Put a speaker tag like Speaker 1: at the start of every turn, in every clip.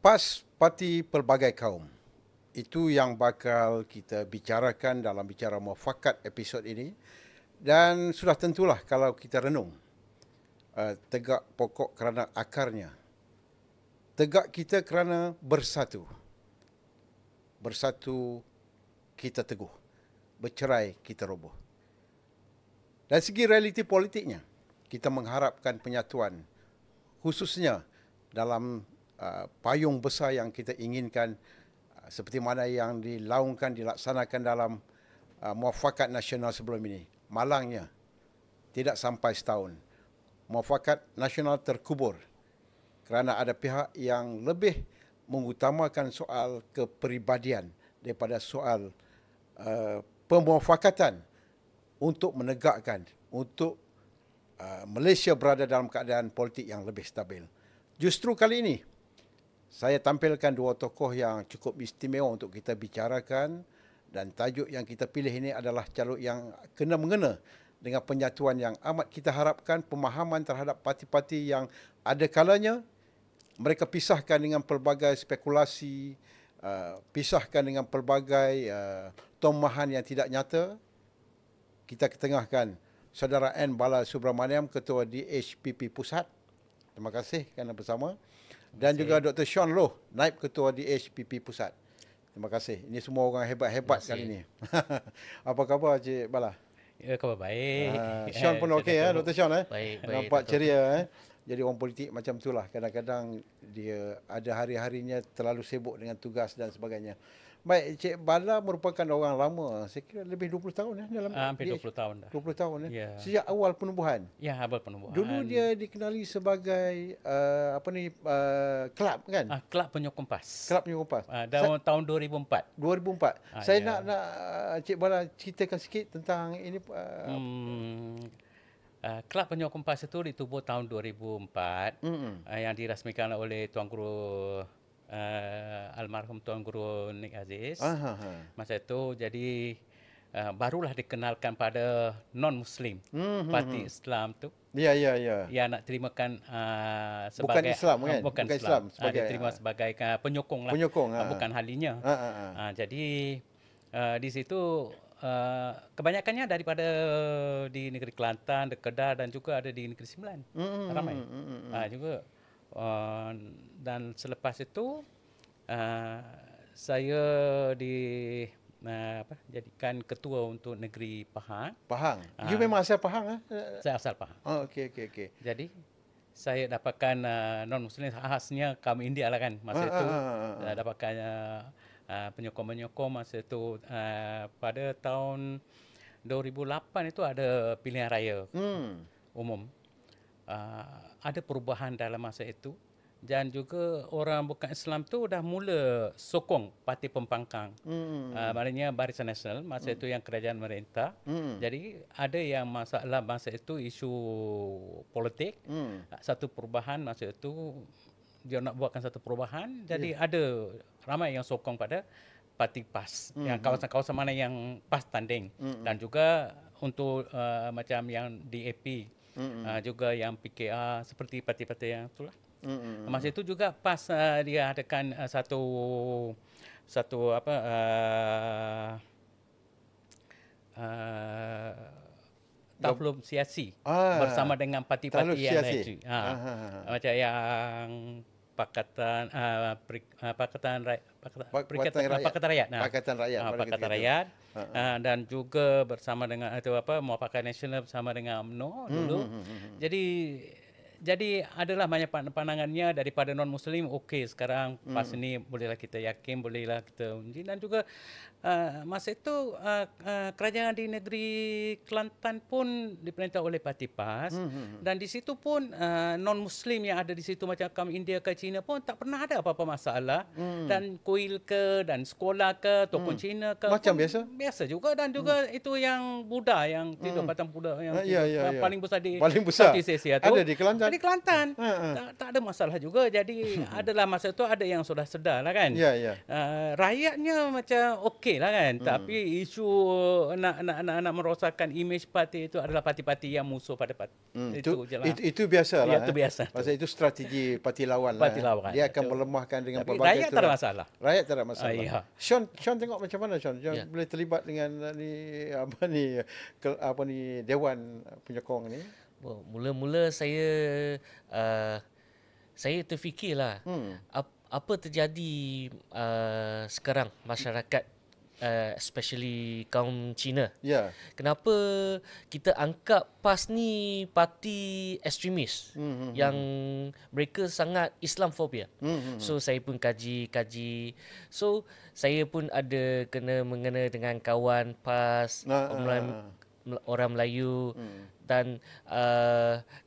Speaker 1: PAS, Parti Pelbagai Kaum. Itu yang bakal kita bicarakan dalam bicara muafakat episod ini. Dan sudah tentulah kalau kita renung, tegak pokok kerana akarnya. Tegak kita kerana bersatu. Bersatu kita teguh. Bercerai kita roboh. Dari segi realiti politiknya, kita mengharapkan penyatuan, khususnya dalam payung besar yang kita inginkan, seperti mana yang dilaksanakan dalam muafakat nasional sebelum ini. Malangnya, tidak sampai setahun. Muafakat nasional terkubur kerana ada pihak yang lebih mengutamakan soal kepribadian daripada soal pemuafakatan untuk menegakkan, untuk Malaysia berada dalam keadaan politik yang lebih stabil. Justru kali ini, saya tampilkan dua tokoh yang cukup istimewa untuk kita bicarakan, dan tajuk yang kita pilih ini adalah calon yang kena-mengena dengan penyatuan yang amat kita harapkan, pemahaman terhadap parti-parti yang ada kalanya mereka pisahkan dengan pelbagai spekulasi, pisahkan dengan pelbagai tomahan yang tidak nyata. Kita ketengahkan Saudara N. Bala Subramaniam, Ketua DHPP Pusat. Terima kasih kerana bersama. Dan juga Dr. Sean Loh, Naib Ketua DHPP Pusat. Terima kasih. Ini semua orang hebat-hebat kali ini. Apa khabar Cik Bala?
Speaker 2: Ya, khabar baik.
Speaker 1: Sean pun okey ya, Dr. Sean
Speaker 2: Baik,
Speaker 1: nampak ceria Jadi orang politik macam itulah. Kadang-kadang dia ada hari-harinya terlalu sibuk dengan tugas dan sebagainya. Baik, Cik Bala merupakan orang lama. Saya kira lebih 20 tahun dalam
Speaker 2: hampir 20 tahun dah.
Speaker 1: 20 tahun
Speaker 2: Ya.
Speaker 1: Sejak awal penubuhan.
Speaker 2: Ya, awal penubuhan.
Speaker 1: Dulu dia dikenali sebagai kelab kan?
Speaker 2: Kelab Penyokong PAS.
Speaker 1: Kelab Penyokong PAS.
Speaker 2: Tahun 2004.
Speaker 1: 2004. Saya nak Cik Bala ceritakan sikit tentang ini.
Speaker 2: Kelab Penyokong PAS itu ditubuh tahun 2004 yang dirasmikan oleh Tuan Guru almarhum Tuan Guru Nik Aziz. Masa itu jadi barulah dikenalkan pada non-Muslim parti Islam tu.
Speaker 1: Ya.
Speaker 2: Yang nak terimakan sebagai
Speaker 1: bukan Islam kan?
Speaker 2: Bukan Islam. Diterima sebagai penyokong lah.
Speaker 1: Penyokong.
Speaker 2: Bukan halinya. Jadi di situ kebanyakannya daripada di negeri Kelantan, Kedah dan juga ada di negeri Sembilan. Ramai. Juga dan selepas itu saya jadikan ketua untuk negeri Pahang.
Speaker 1: Pahang. You memang asal Pahang
Speaker 2: Saya asal Pahang.
Speaker 1: Oh, okey.
Speaker 2: Jadi saya dapatkan non-Muslim khasnya kaum India lah kan masa itu. Saya dapatkan penyokong-penyokong masa itu pada tahun 2008 itu ada pilihan raya umum. Ada perubahan dalam masa itu dan juga orang bukan Islam tu dah mula sokong parti pembangkang. Maknanya Barisan Nasional masa itu yang kerajaan merintah. Jadi ada yang masalah masa itu isu politik. Satu perubahan masa itu dia nak buatkan satu perubahan. Jadi ada ramai yang sokong pada parti PAS. Yang kawasan-kawasan mana yang PAS tanding dan juga untuk macam yang DAP. Juga yang PKR seperti parti-parti yang itulah. Masa itu juga PAS dia adakan satu taklum siasi bersama dengan parti-parti yang lain. Macam yang Pakatan Rakyat dan juga bersama dengan Muafakat Nasional bersama dengan UMNO dulu. Jadi adalah banyak pandangannya daripada non-Muslim. Okey, sekarang PAS ini bolehlah kita yakin, bolehlah kita uji. Dan juga masa itu kerajaan di negeri Kelantan pun diperintah oleh parti PAS. Dan di situ pun non-Muslim yang ada di situ macam kaum India ke China pun tak pernah ada apa-apa masalah. Dan kuil ke dan sekolah ke tokoh Cina ke
Speaker 1: macam biasa.
Speaker 2: Biasa juga. Dan juga itu yang Buddha yang tidur batang Buddha yang paling besar di
Speaker 1: Southeast
Speaker 2: Asia tu.
Speaker 1: Ada di Kelantan.
Speaker 2: Di Kelantan. Tak ada masalah juga. Jadi adalah masa itu ada yang sudah sedar lah kan. Rakyatnya macam okey lah kan. Tapi isu nak merosakkan imej parti itu adalah parti-parti yang musuh pada parti.
Speaker 1: Itu biasa lah.
Speaker 2: Itu biasa.
Speaker 1: Pasal itu strategi parti lawan
Speaker 2: Parti lawan.
Speaker 1: Dia akan melemahkan dengan
Speaker 2: tapi
Speaker 1: pelbagai
Speaker 2: rakyat tak ada masalah.
Speaker 1: Rakyat tak ada masalah.
Speaker 2: Ya.
Speaker 1: Sean tengok macam mana Sean? Boleh terlibat dengan Dewan Penyokong ni?
Speaker 3: Mula-mula saya terfikirlah apa terjadi sekarang masyarakat especially kaum Cina. Kenapa kita anggap PAS ni parti ekstremis yang mereka sangat Islamfobia. So saya pun kaji. So saya pun ada mengena dengan kawan PAS, orang Melayu dan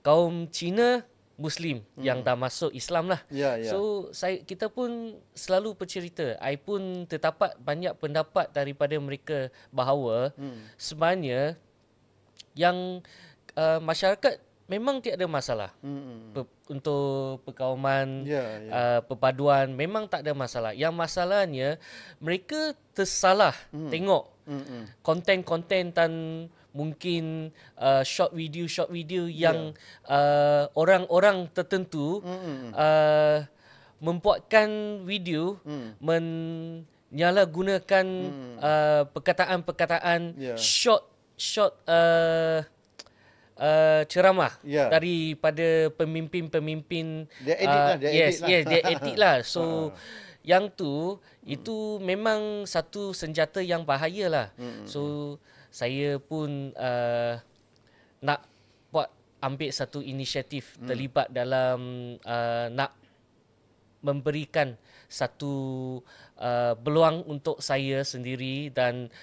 Speaker 3: kaum Cina Muslim yang dah masuk Islam lah. So kita pun selalu bercerita. I pun terdapat banyak pendapat daripada mereka bahawa sebenarnya yang masyarakat memang tiada masalah. Untuk perkauman, perpaduan memang tak ada masalah. Yang masalahnya mereka tersalah tengok konten-konten dan mungkin short video yang orang-orang tertentu membuatkan video menyalahgunakan perkataan-perkataan short ceramah daripada pemimpin-pemimpin.
Speaker 1: Dia edit lah.
Speaker 3: So yang itu memang satu senjata yang bahaya lah. So saya pun nak ambil satu inisiatif terlibat dalam nak memberikan satu peluang untuk saya sendiri dan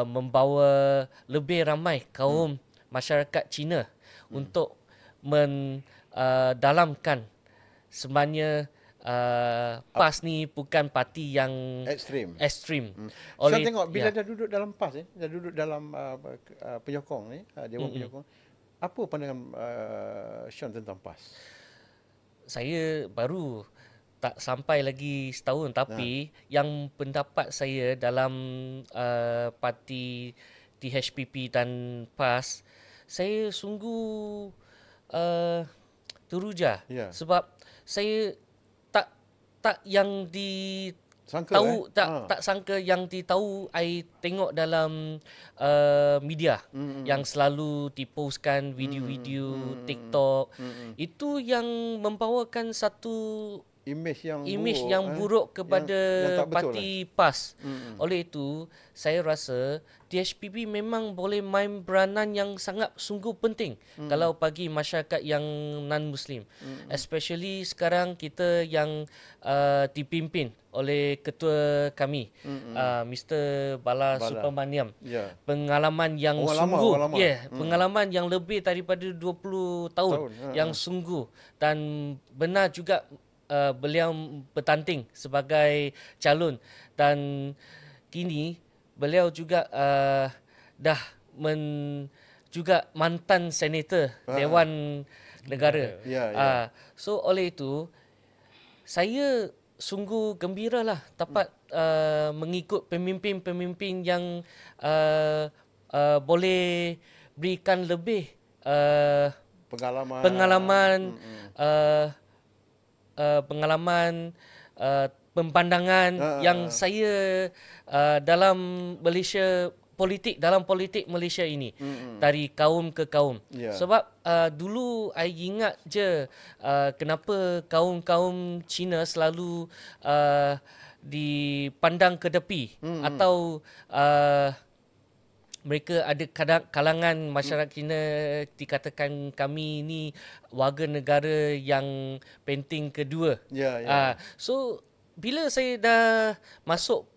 Speaker 3: membawa lebih ramai kaum masyarakat Cina untuk mendalamkan sebenarnya PAS ni bukan parti yang ekstrim.
Speaker 1: Saya tengok bila dah duduk dalam PAS dah duduk dalam penyokong ni, Dewan Penyokong. Apa pandangan Sean tentang PAS?
Speaker 3: Saya baru tak sampai lagi setahun, tapi yang pendapat saya dalam parti THPP dan PAS, saya sungguh teruja sebab saya tak yang tak sangka yang ditahu I tengok dalam media yang selalu dipostkan video-video TikTok itu yang membawakan satu imej yang buruk kepada parti PAS. Oleh itu saya rasa THPP memang boleh main peranan yang sangat sungguh penting kalau bagi masyarakat yang non-Muslim. Especially sekarang kita yang dipimpin oleh ketua kami, Mr. Bala Subramaniam. Pengalaman yang pengalaman yang lebih daripada 20 tahun yang sungguh, dan benar juga beliau bertanding sebagai calon, dan kini beliau juga dah juga mantan senator Dewan Negara. So oleh itu saya sungguh gembiralah dapat mengikut pemimpin-pemimpin yang boleh berikan lebih pengalaman pempandangan yang saya dalam Malaysia dalam politik Malaysia ini, dari kaum ke kaum. Sebab dulu I ingat je kenapa kaum-kaum Cina selalu dipandang ke tepi, atau mereka ada kalangan masyarakat Cina dikatakan kami ni warga negara yang penting kedua. So bila saya dah masuk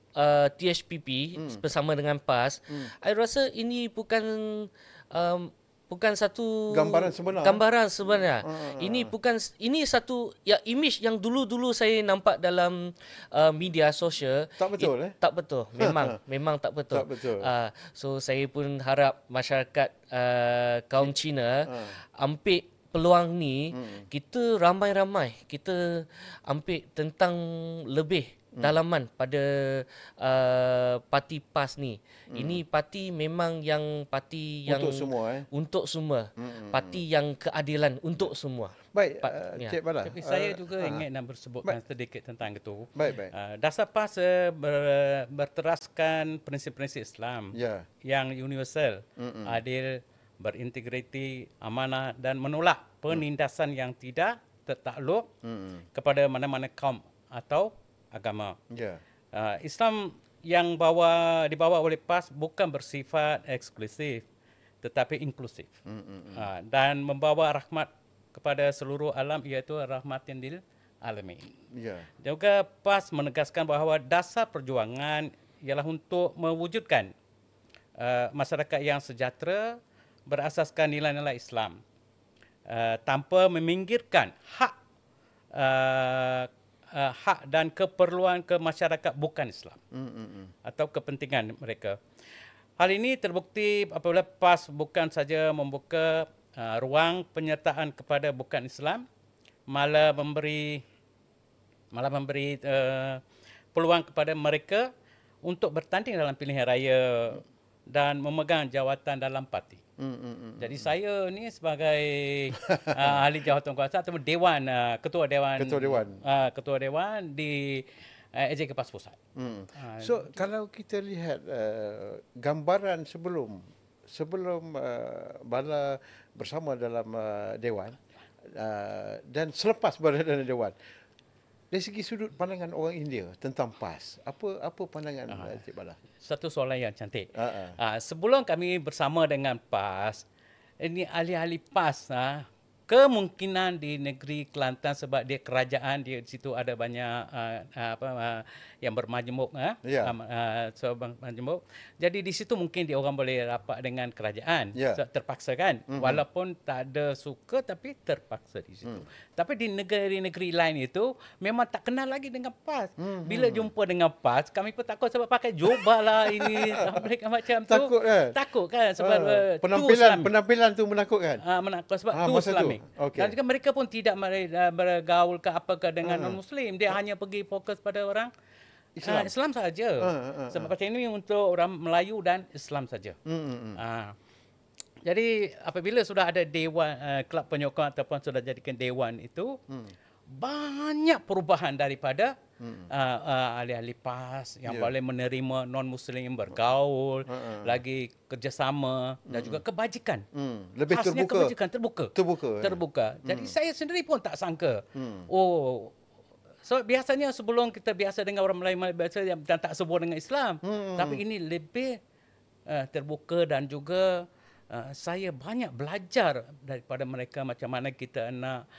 Speaker 3: THPP bersama dengan PAS, I rasa ini bukan satu gambaran sebenar. Ini satu imej yang dulu saya nampak dalam media sosial.
Speaker 1: Tak betul.
Speaker 3: Tak betul. Memang tak betul. So saya pun harap masyarakat kaum Cina ambil peluang ni, kita ramai-ramai kita ambil tentang lebih dalaman pada parti PAS ni. Ini parti memang yang parti yang
Speaker 1: untuk semua
Speaker 3: untuk semua. Parti yang keadilan untuk semua.
Speaker 1: Baik,
Speaker 3: ya.
Speaker 1: Cik Bala.
Speaker 2: Tapi saya juga ingin nak bersebutkan sedikit tentang itu.
Speaker 1: Baik.
Speaker 2: Dasar PAS berteraskan prinsip-prinsip Islam yang universal, adil, berintegriti, amanah dan menolak penindasan yang tidak tertakluk kepada mana-mana kaum atau agama. Islam yang dibawa oleh PAS bukan bersifat eksklusif tetapi inklusif dan membawa rahmat kepada seluruh alam, iaitu rahmatin lil alamin. Juga PAS menegaskan bahawa dasar perjuangan ialah untuk mewujudkan masyarakat yang sejahtera berasaskan nilai-nilai Islam tanpa meminggirkan hak dan keperluan ke masyarakat bukan Islam atau kepentingan mereka. Hal ini terbukti apabila PAS bukan saja membuka ruang penyertaan kepada bukan Islam, malah memberi peluang kepada mereka untuk bertanding dalam pilihan raya dan memegang jawatan dalam parti. Jadi saya ni sebagai ahli jawatan kuasa atau ketua dewan di AJK PAS Pusat.
Speaker 1: So kalau kita lihat gambaran sebelum Bala bersama dalam dewan dan selepas berada dalam dewan, dari segi sudut pandangan orang India tentang PAS, apa pandangan Cik Bala?
Speaker 2: Satu soalan yang cantik. Sebelum kami bersama dengan PAS, ini ahli-ahli PAS kemungkinan di negeri Kelantan sebab dia kerajaan, di situ ada banyak yang bermajmuk, bermajmuk. Jadi di situ mungkin dia orang boleh rapat dengan kerajaan, terpaksa kan, walaupun tak ada suka tapi terpaksa di situ. Tapi di negeri-negeri lain itu memang tak kenal lagi dengan PAS. Bila jumpa dengan PAS, kami pun takut sebab pakai jubah lah ini mereka macam tu. Takut kan sebab
Speaker 1: penampilan tu menakutkan.
Speaker 2: Menakut sebab tu Islami. Dan juga mereka pun tidak bergaul ke apakah dengan non-Muslim. Dia hanya pergi fokus pada orang Islam saja. Sebab macam ini untuk orang Melayu dan Islam saja. Jadi apabila sudah ada dewan, kelab penyokong ataupun sudah jadikan dewan itu, banyak perubahan daripada ahli-ahli PAS yang boleh menerima non-Muslim, bergaul, lagi kerjasama dan juga kebajikan.
Speaker 1: Lebih
Speaker 2: PASnya
Speaker 1: terbuka.
Speaker 2: kebajikan terbuka. Jadi saya sendiri pun tak sangka. So biasanya sebelum kita biasa dengan orang Melayu biasa yang tak sebut dengan Islam, tapi ini lebih terbuka dan juga saya banyak belajar daripada mereka macam mana kita nak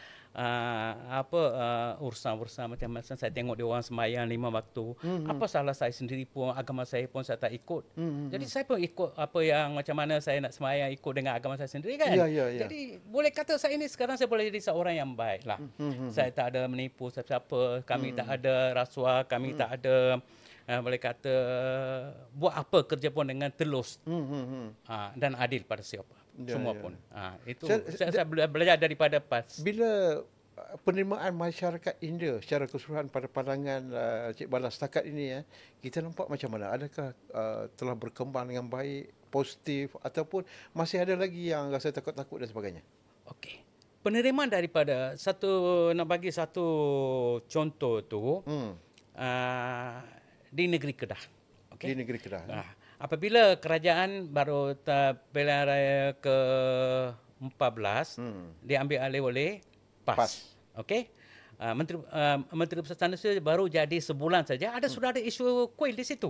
Speaker 2: urusan-urusan macam mana saya tengok dia orang sembahyang 5 waktu. Apa salah saya sendiri pun, agama saya pun saya tak ikut. Jadi saya pun ikut apa yang macam mana saya nak sembahyang, ikut dengan agama saya sendiri kan. Jadi boleh kata saya ini sekarang saya boleh jadi seorang yang baik lah. Saya tak ada menipu siapa-siapa, kami tak ada rasuah, kami tak ada boleh kata buat apa kerja pun dengan telus dan adil pada siapa. Semua pun. Itu saya belajar daripada PAS.
Speaker 1: Bila penerimaan masyarakat India secara keseluruhan pada pandangan Cik Bala setakat ini, kita nampak macam mana? Adakah telah berkembang dengan baik, positif, ataupun masih ada lagi yang rasa takut-takut dan sebagainya?
Speaker 2: Okey. Penerimaan daripada nak bagi satu contoh tu di negeri Kedah.
Speaker 1: Di negeri Kedah.
Speaker 2: Apabila kerajaan baru pilihan raya ke-14 diambil alih oleh PAS. Okey. Menteri Besar Tandusuri baru jadi sebulan saja sudah ada isu kuil di situ.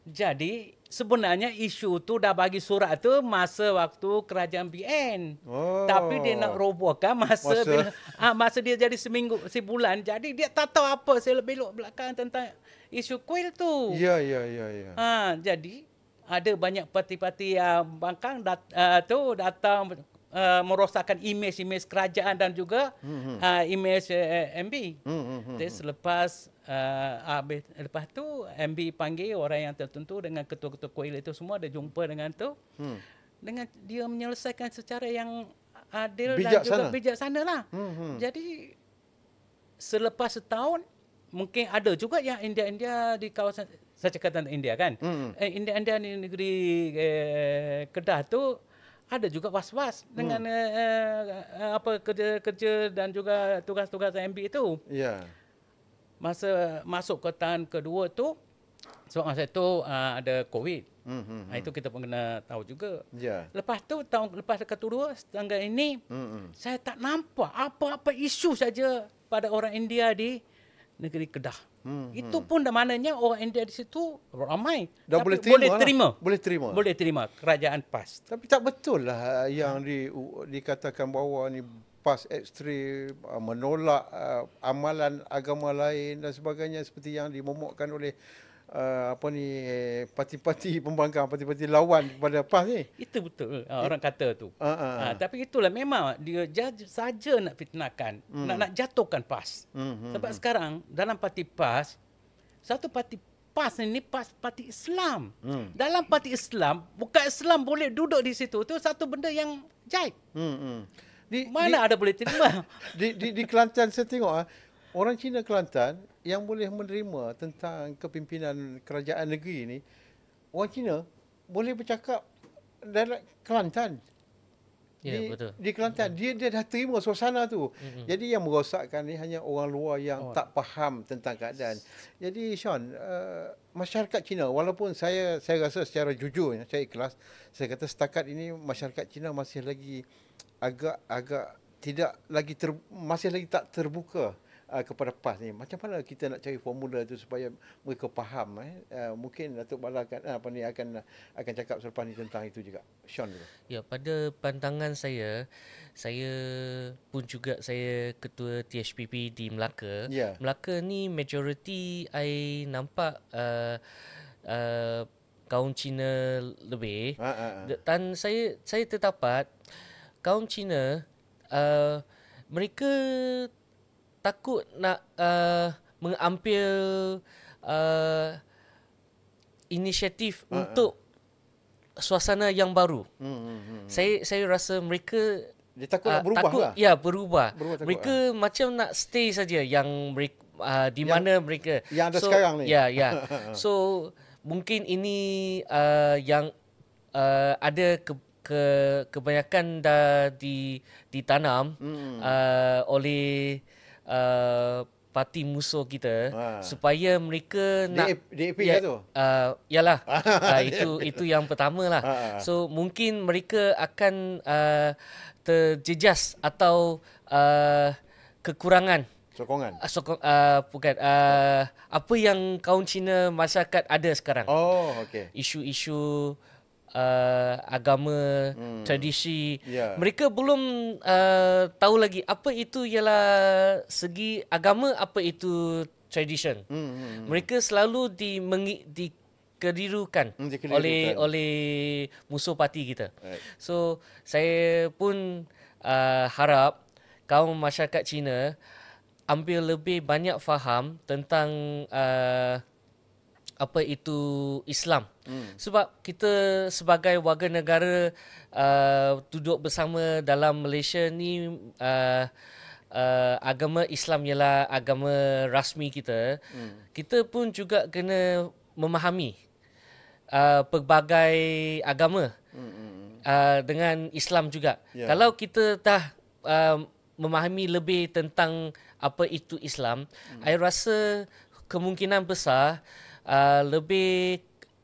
Speaker 2: Jadi sebenarnya isu tu dah bagi surat tu masa waktu kerajaan BN. Tapi dia nak robohkan masa dia jadi sebulan. Jadi dia tak tahu apa selok-belok belakang tentang isu kuil tu.
Speaker 1: Ya.
Speaker 2: Jadi ada banyak parti-parti yang bangkang datang merosakkan imej kerajaan dan juga imej MB. Jadi lepas tu MB panggil orang yang tertentu dengan ketua-ketua kuil itu semua, dia jumpa dengan tu. Dengan dia menyelesaikan secara yang adil
Speaker 1: bijaksana.
Speaker 2: dan juga bijaksana lah. Jadi selepas setahun mungkin ada juga yang India di kawasan, saya cakap tentang India kan. India di negeri Kedah tu ada juga was-was dengan apa kerja-kerja dan juga tugas-tugas MB itu.
Speaker 1: Ya.
Speaker 2: Masa masuk ke tahun kedua tu, sebab masa itu ada COVID. Itu kita pun kena tahu juga.
Speaker 1: Ya.
Speaker 2: Lepas tu tahun lepas kedua setengah ini, saya tak nampak apa-apa isu saja pada orang India di negeri Kedah. Itu pun dah maknanya orang India di situ ramai.
Speaker 1: Dah
Speaker 2: tapi
Speaker 1: boleh terima.
Speaker 2: Boleh terima kerajaan PAS.
Speaker 1: Tapi tak betul lah yang dikatakan bahawa ni PAS ekstrim, menolak amalan agama lain dan sebagainya, seperti yang dimomokkan oleh parti-parti pembangkang, parti-parti lawan kepada PAS ni.
Speaker 2: Itu betul orang kata tu. Tapi itulah memang dia saja nak fitnahkan, nak jatuhkan PAS. Sebab sekarang dalam parti PAS, satu parti PAS ini parti Islam. Dalam parti Islam, bukan Islam boleh duduk di situ. Itu satu benda yang jaib. Mana ada boleh terima.
Speaker 1: Di Kelantan saya tengok orang Cina Kelantan yang boleh menerima tentang kepimpinan kerajaan negeri ini, orang Cina boleh bercakap dalam Kelantan.
Speaker 3: Betul.
Speaker 1: Di Kelantan dia dah terima suasana tu. Jadi yang merosakkan ni hanya orang luar yang tak faham tentang keadaan. Jadi Sean, masyarakat Cina, walaupun saya rasa secara jujur, saya ikhlas, saya kata setakat ini masyarakat Cina masih lagi agak tidak lagi masih lagi tak terbuka kepada PAS ni. Macam mana kita nak cari formula tu supaya mereka faham? Mungkin Datuk Bala akan cakap selepas ni tentang itu juga. Sean dulu.
Speaker 3: Ya, pada pandangan saya pun juga saya ketua THPP di Melaka. Melaka ni majoriti I nampak kaum Cina lebih. Dan saya terdapat kaum Cina mereka takut nak mengambil inisiatif untuk suasana yang baru. Saya rasa mereka
Speaker 1: dia takut nak berubah
Speaker 3: takut,
Speaker 1: lah.
Speaker 3: Ya, berubah mereka macam nak stay saja yang mereka di mana mereka
Speaker 1: yang ada sekarang ni.
Speaker 3: Ya. So mungkin ini yang ada kebanyakan dah ditanam oleh parti musuh kita supaya mereka nak
Speaker 1: DAP tu.
Speaker 3: Yalah. Itu yang pertama lah. So mungkin mereka akan terjejas atau kekurangan
Speaker 1: sokongan.
Speaker 3: Bukan apa yang kaum Cina masyarakat ada sekarang.
Speaker 1: Okey.
Speaker 3: Isu-isu agama, tradisi. Mereka belum tahu lagi apa itu ialah segi agama, apa itu tradition. Mereka selalu dikelirukan oleh musuh parti kita. So saya pun harap kaum masyarakat Cina ambil lebih banyak faham tentang apa itu Islam. Sebab kita sebagai warga negara duduk bersama dalam Malaysia ni, agama Islam ialah agama rasmi kita. Kita pun juga kena memahami pelbagai agama dengan Islam juga. Kalau kita dah memahami lebih tentang apa itu Islam, saya rasa kemungkinan besar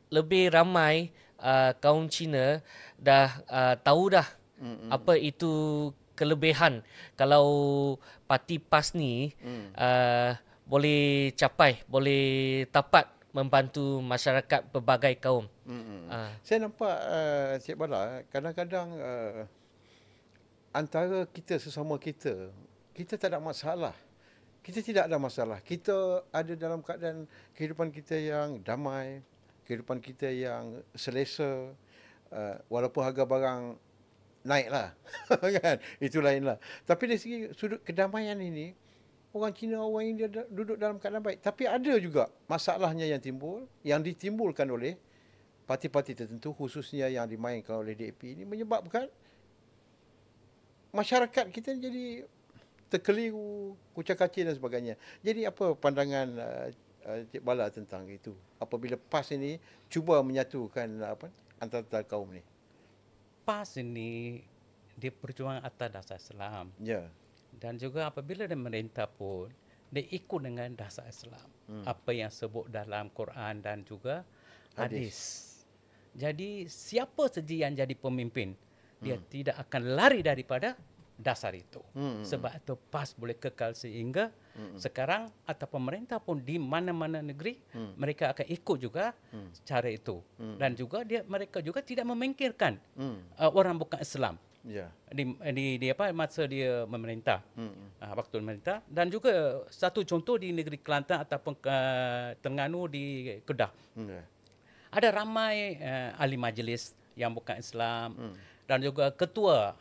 Speaker 3: lebih ramai kaum Cina dah tahu dah apa itu kelebihan kalau parti PAS ni boleh dapat membantu masyarakat pelbagai kaum.
Speaker 1: Saya nampak Cik Bala, kadang-kadang antara kita sesama kita tak ada masalah. Kita tidak ada masalah. Kita ada dalam keadaan kehidupan kita yang damai, kehidupan kita yang selesa, walaupun harga barang naiklah. Kan? Itu lainlah. Tapi dari segi sudut kedamaian ini, orang Cina, orang India duduk dalam keadaan baik. Tapi ada juga masalahnya yang ditimbulkan oleh parti-parti tertentu, khususnya yang dimainkan oleh DAP ini, menyebabkan masyarakat kita jadi terkeliru, kucak-kacir dan sebagainya. Jadi apa pandangan Cik Bala tentang itu? Apabila PAS ini cuba menyatukan antara kaum ni.
Speaker 2: PAS ini dia berjuang atas dasar Islam.
Speaker 1: Ya.
Speaker 2: Dan juga apabila dia merintah pun, dia ikut dengan dasar Islam. Apa yang sebut dalam Quran dan juga hadis. Jadi siapa saja yang jadi pemimpin, dia tidak akan lari daripada dasar itu. Sebab itu PAS boleh kekal sehingga sekarang atau pemerintah pun di mana-mana negeri mereka akan ikut juga cara itu. Dan juga mereka juga tidak memingkirkan orang bukan Islam.
Speaker 1: Ya.
Speaker 2: Di masa dia memerintah, waktu memerintah. Dan juga satu contoh di negeri Kelantan ataupun Terengganu di Kedah. Ada ramai ahli majlis yang bukan Islam dan juga ketua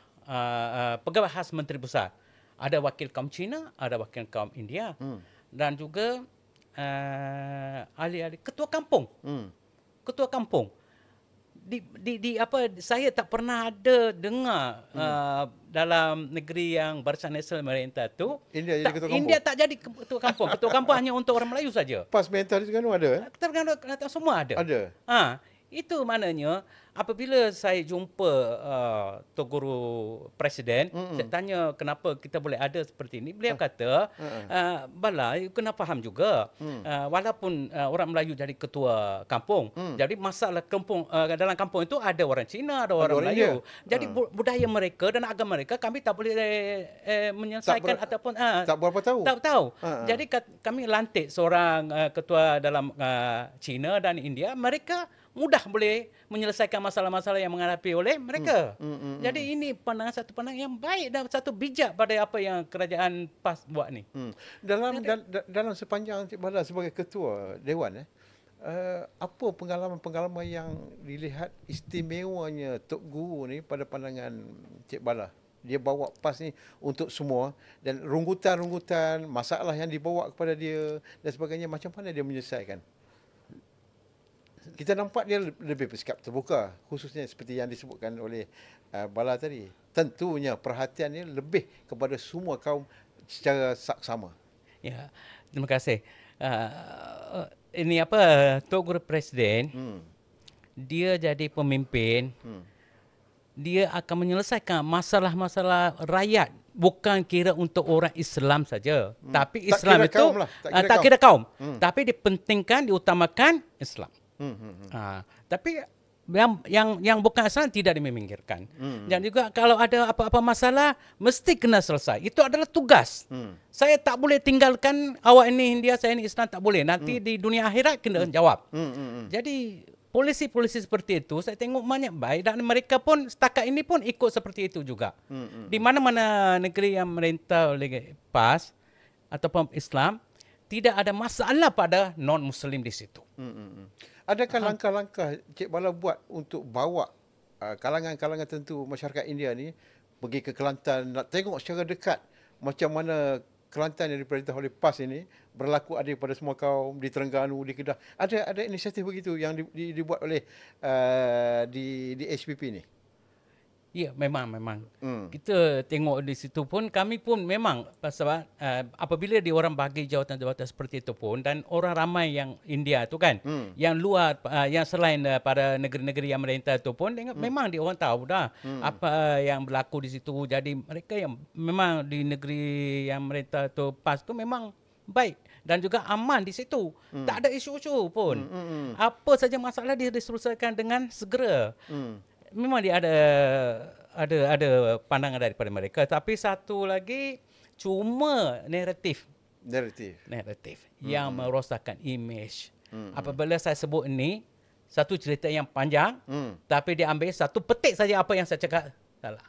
Speaker 2: pegawai khas Menteri Besar. Ada wakil kaum Cina, ada wakil kaum India dan juga ahli-ahli ketua kampung. Ketua kampung. Saya tak pernah ada dengar dalam negeri yang Barisan Nasional merintah tu India tak jadi ketua kampung. Ketua kampung hanya untuk orang Melayu saja.
Speaker 1: PAS merintah di Terengganu ada?
Speaker 2: Terengganu semua ada.
Speaker 1: Ada.
Speaker 2: Itu maknanya apabila saya jumpa Tok Guru Presiden, saya tanya kenapa kita boleh ada seperti ini. Beliau kata, Bala, you kena faham juga. Walaupun orang Melayu jadi ketua kampung, jadi masalah kampung dalam kampung itu ada orang Cina, ada orang Melayu. Jadi budaya mereka dan agama mereka kami tak boleh menyelesaikan ataupun
Speaker 1: tak berapa tahu.
Speaker 2: Tak tahu. Jadi kami lantik seorang ketua dalam Cina dan India, mereka mudah boleh menyelesaikan masalah-masalah yang menghadapi oleh mereka. Jadi ini satu pandangan yang baik dan satu bijak pada apa yang kerajaan PAS buat ni.
Speaker 1: Dalam sepanjang Cik Bala sebagai ketua Dewan, apa pengalaman-pengalaman yang dilihat istimewanya Tok Guru ni pada pandangan Cik Bala? Dia bawa PAS ni untuk semua dan runggutan-runggutan, masalah yang dibawa kepada dia dan sebagainya, macam mana dia menyelesaikan? Kita nampak dia lebih bersikap terbuka, khususnya seperti yang disebutkan oleh Bala tadi. Tentunya perhatiannya lebih kepada semua kaum secara saksama.
Speaker 2: Ya, terima kasih. Ini Tok Guru Presiden, dia jadi pemimpin, dia akan menyelesaikan masalah-masalah rakyat. Bukan kira untuk orang Islam saja, tapi Islam itu tak kira kaum. Tapi dipentingkan, diutamakan Islam. Tapi yang bukan Islam tidak diminggirkan. Dan juga kalau ada apa-apa masalah mesti kena selesai. Itu adalah tugas. Saya tak boleh tinggalkan awak ini India, saya ini Islam, tak boleh. Nanti di dunia akhirat kena jawab. Jadi polisi-polisi seperti itu saya tengok banyak baik dan mereka pun setakat ini pun ikut seperti itu juga. Di mana-mana negeri yang merintah oleh PAS ataupun Islam, tidak ada masalah pada non-Muslim di situ.
Speaker 1: Adakah langkah-langkah Cik Bala buat untuk bawa kalangan-kalangan tertentu masyarakat India ni pergi ke Kelantan, nak tengok secara dekat macam mana Kelantan yang diperintah oleh PAS ini berlaku adil pada semua kaum di Terengganu, di Kedah? Ada inisiatif begitu yang dibuat oleh di HPP ni?
Speaker 2: Ya, memang. Kita tengok di situ pun, kami pun memang pasal apabila di orang bagi jawatan-jawatan seperti itu pun, dan orang ramai yang India tu kan, yang luar, yang selain pada negeri-negeri yang merintah itu pun, memang dia orang tahu dah apa yang berlaku di situ. Jadi mereka yang memang di negeri yang merintah tu PAS tu memang baik dan juga aman di situ. Tak ada isu-isu pun. Apa saja masalah dia diselesaikan dengan segera. Memang dia ada pandangan daripada mereka, tapi satu lagi cuma naratif yang merosakkan image. Apabila saya sebut ini satu cerita yang panjang, tapi dia ambil satu petik saja apa yang saya cakap salah.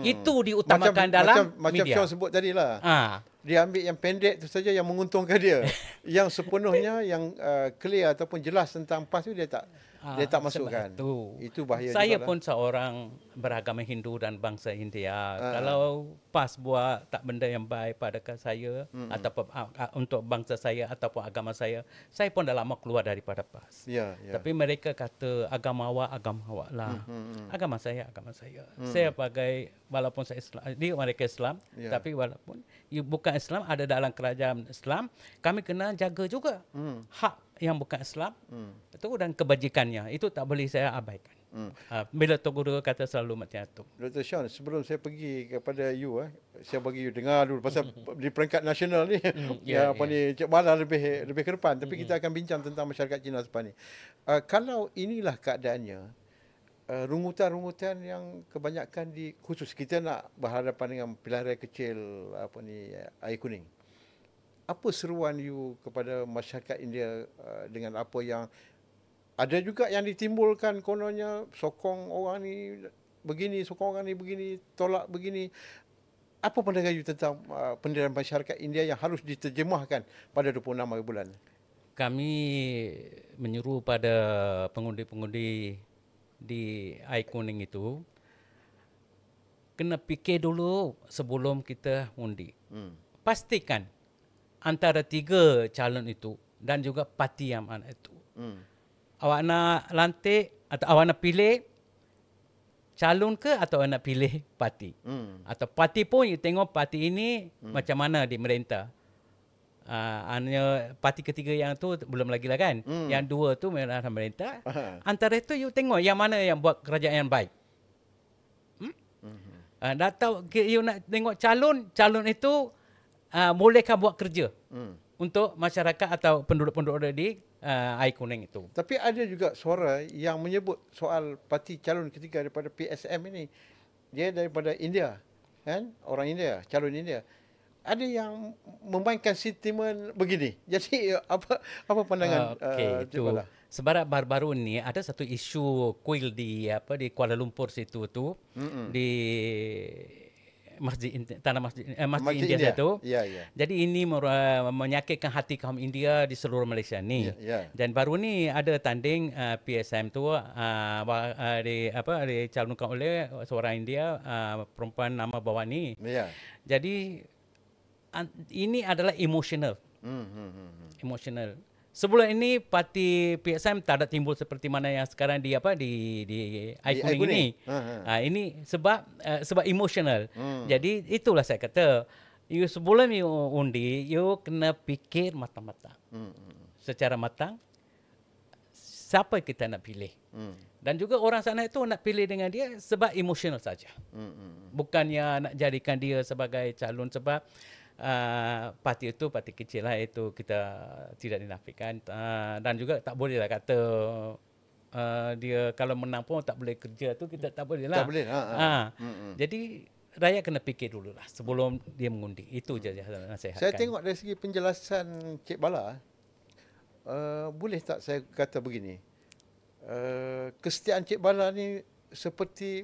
Speaker 2: Itu diutamakan dalam
Speaker 1: macam
Speaker 2: media.
Speaker 1: Syah sebut tadilah. Dia ambil yang pendek tu saja yang menguntungkan dia. Yang sepenuhnya yang clear ataupun jelas tentang PAS tu dia tak masukkan.
Speaker 2: Itu
Speaker 1: bahaya.
Speaker 2: Saya pun seorang beragama Hindu dan bangsa India. Kalau PAS buat tak benda yang baik pada saya ataupun untuk bangsa saya ataupun agama saya pun dah lama keluar daripada PAS. Tapi mereka kata agama awak lah. Agama saya. Saya sebagai, walaupun saya Islam, dia mereka Islam, tapi walaupun bukan Islam, ada dalam kerajaan Islam, kami kena jaga juga hak yang bukan Islam itu dan kebajikannya. Itu tak boleh saya abaikan. Bila Tok Guru kata selalu macam itu.
Speaker 1: Dr. Sean, sebelum saya pergi kepada you, saya bagi you dengar dulu pasal di peringkat nasional ni, ni Cik Bala lebih ke depan. Tapi kita akan bincang tentang masyarakat Cina sepan ni. Kalau inilah keadaannya, rungutan-rungutan yang kebanyakan khusus kita nak berhadapan dengan pilihan raya kecil air kuning. Apa seruan you kepada masyarakat India dengan apa yang ada juga yang ditimbulkan, kononnya sokong orang ni begini, sokong orang ni begini, tolak begini. Apa pandangan you tentang pendirian masyarakat India yang harus diterjemahkan pada 26 hari bulan?
Speaker 2: Kami menyuruh pada pengundi-pengundi di air kuning itu kena fikir dulu sebelum kita undi. Pastikan antara 3 calon itu dan juga parti yang mana itu. Awak nak lantik atau awak nak pilih calon ke atau awak nak pilih parti? Atau parti pun you tengok parti ini macam mana di merintah. Hanya parti ketiga yang tu belum lagi lah kan. Yang 2 tu memang merintah. Antara itu you tengok yang mana yang buat kerajaan yang baik. Dah tahu you nak tengok calon itu bolehkah buat kerja untuk masyarakat atau penduduk-penduduk di air kuning itu.
Speaker 1: Tapi ada juga suara yang menyebut soal parti calon ketiga daripada PSM ini. Dia daripada India, kan? Orang India, calon India. Ada yang memainkan sentimen begini. Jadi apa pandangan
Speaker 2: itu sebab baru-baru ni ada satu isu kuil di Kuala Lumpur situ tu di masjid India tu. Jadi ini menyakitkan hati kaum India di seluruh Malaysia ni. Dan baru ni ada tanding PSM tu dicalonkan oleh seorang India, perempuan nama Bawani. Jadi ini adalah emosional. Sebelum ini parti PSM tak ada timbul seperti mana yang sekarang di air kuning ini. Ini sebab emosional. Jadi itulah saya kata, you sebelum you undi, you kena fikir matang-matang. Secara matang siapa kita nak pilih. Dan juga orang sana itu nak pilih dengan dia sebab emosional saja. Bukannya nak jadikan dia sebagai calon sebab parti itu parti kecil lah, itu kita tidak dinafikan. Dan juga tak boleh lah kata dia kalau menang pun tak boleh kerja tu, kita tak boleh lah.
Speaker 1: Tak boleh.
Speaker 2: Jadi rakyat kena fikir dulu lah sebelum dia mengundi. Itu je nasihatkan.
Speaker 1: Saya tengok dari segi penjelasan Cik Bala, boleh tak saya kata begini, kesetiaan Cik Bala ni seperti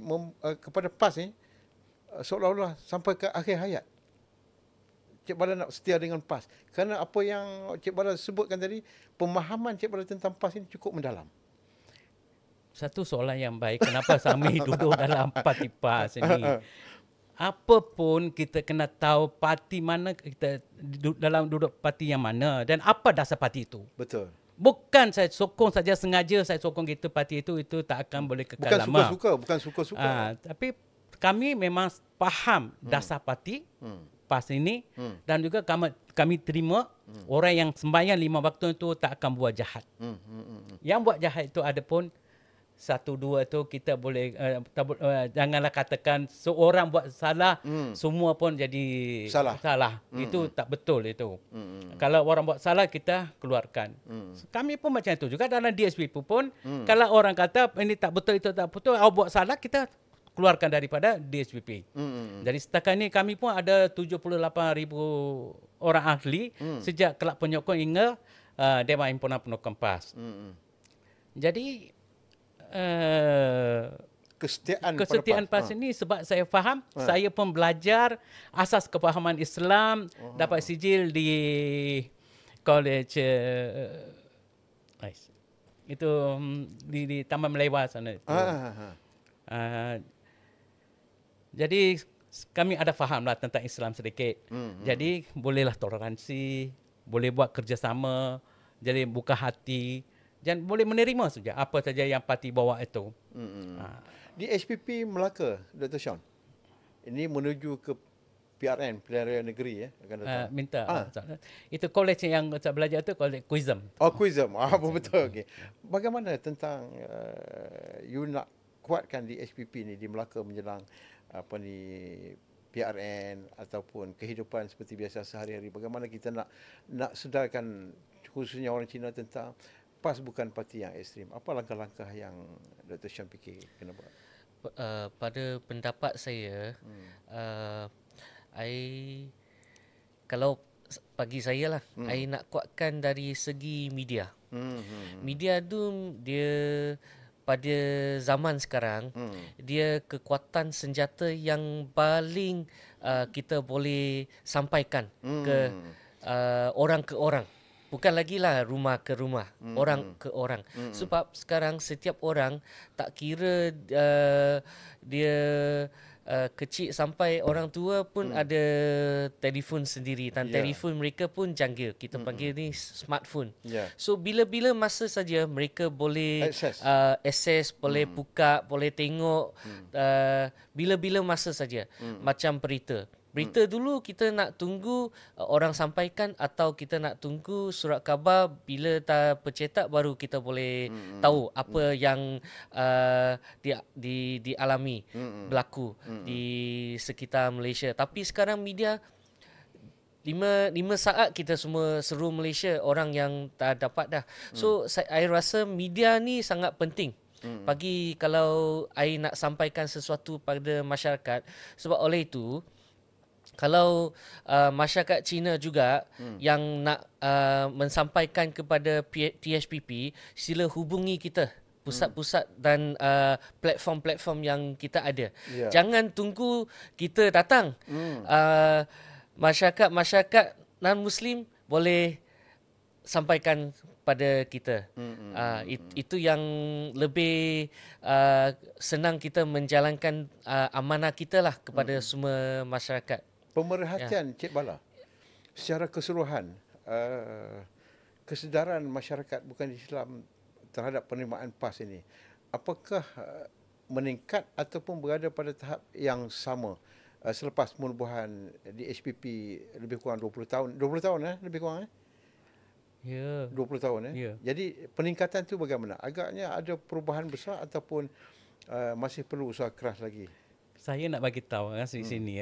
Speaker 1: kepada PAS ni seolah-olah sampai ke akhir hayat. Cik Bala nak setia dengan PAS. Kerana apa yang Cik Bala sebutkan tadi, pemahaman Cik Bala tentang PAS ini cukup mendalam.
Speaker 2: Satu soalan yang baik, kenapa kami duduk dalam parti PAS ini? Apapun kita kena tahu parti mana kita dalam duduk parti yang mana dan apa dasar parti itu.
Speaker 1: Betul.
Speaker 2: Bukan saya sokong saja, sengaja saya sokong gitu parti itu tak akan boleh kekal lama.
Speaker 1: Bukan suka-suka.
Speaker 2: Tapi kami memang faham dasar parti PAS ini dan juga kami terima orang yang sembahyang 5 waktu itu tak akan buat jahat. Yang buat jahat itu ada pun 1-2 tu kita boleh janganlah katakan seorang buat salah semua pun jadi salah. Itu tak betul itu. Kalau orang buat salah kita keluarkan. Kami pun macam itu juga dalam DSP pun kalau orang kata ini tak betul, itu tak betul, awak buat salah, kita keluarkan daripada DSPP. Jadi setakat ini kami pun ada 78,000 orang ahli sejak Kelab Penyokong hingga Dewan Himpunan Penyokong PAS. Jadi kesetiaan PAS ini sebab saya faham, saya pun belajar asas kefahaman Islam, dapat sijil di College itu di Taman Melewa sana. Jadi kami ada fahamlah tentang Islam sedikit. Jadi bolehlah toleransi, boleh buat kerjasama, jadi buka hati dan boleh menerima saja apa saja yang parti bawa itu.
Speaker 1: Di HPP Melaka, Dr. Sean, ini menuju ke PRN, Pilihan Raya Negeri akan datang.
Speaker 2: Minta. Itu college yang saya belajar tu college QUISM.
Speaker 1: Oh, QUISM. Betul. Okey. Bagaimana tentang you nak kuatkan di HPP ni di Melaka menjelang PRN ataupun kehidupan seperti biasa sehari-hari. Bagaimana kita nak sedarkan khususnya orang Cina tentang PAS bukan parti yang ekstrim. Apa langkah-langkah yang Dr. Sean fikir kena buat?
Speaker 3: Pada pendapat saya, kalau bagi saya lah, I nak kuatkan dari segi media. Media tu dia pada zaman sekarang, dia kekuatan senjata yang paling kita boleh sampaikan ke orang ke orang. Bukan lagi lah rumah ke rumah, orang ke orang. Sebab sekarang setiap orang, tak kira dia kecil sampai orang tua pun ada telefon sendiri, dan telefon mereka pun canggih. Kita panggil ni smartphone. So bila-bila masa saja mereka boleh access, boleh buka, boleh tengok bila-bila masa saja. Macam Berita dulu kita nak tunggu orang sampaikan, atau kita nak tunggu surat khabar bila dah bercetak baru kita boleh tahu apa yang dialami berlaku di sekitar Malaysia. Tapi sekarang media 5 saat kita semua seru Malaysia, orang yang tak dapat dah. So saya rasa media ni sangat penting. Bagi kalau I nak sampaikan sesuatu pada masyarakat. Sebab oleh itu, kalau masyarakat Cina juga yang nak mensampaikan kepada THPP, sila hubungi kita, pusat-pusat dan platform-platform yang kita ada. Jangan tunggu kita datang. Masyarakat non-Muslim boleh sampaikan pada kita. Itu yang lebih senang kita menjalankan amanah kita lah kepada semua masyarakat.
Speaker 1: Pemerhatian Cik Bala secara keseluruhan, kesedaran masyarakat bukan Islam terhadap penerimaan PAS ini, apakah meningkat ataupun berada pada tahap yang sama selepas penubuhan di HPP lebih kurang 20 tahun? 20 tahun lebih kurang 20 tahun Jadi peningkatan tu bagaimana? Agaknya ada perubahan besar ataupun masih perlu usaha keras lagi?
Speaker 2: Saya nak bagi tahu di sini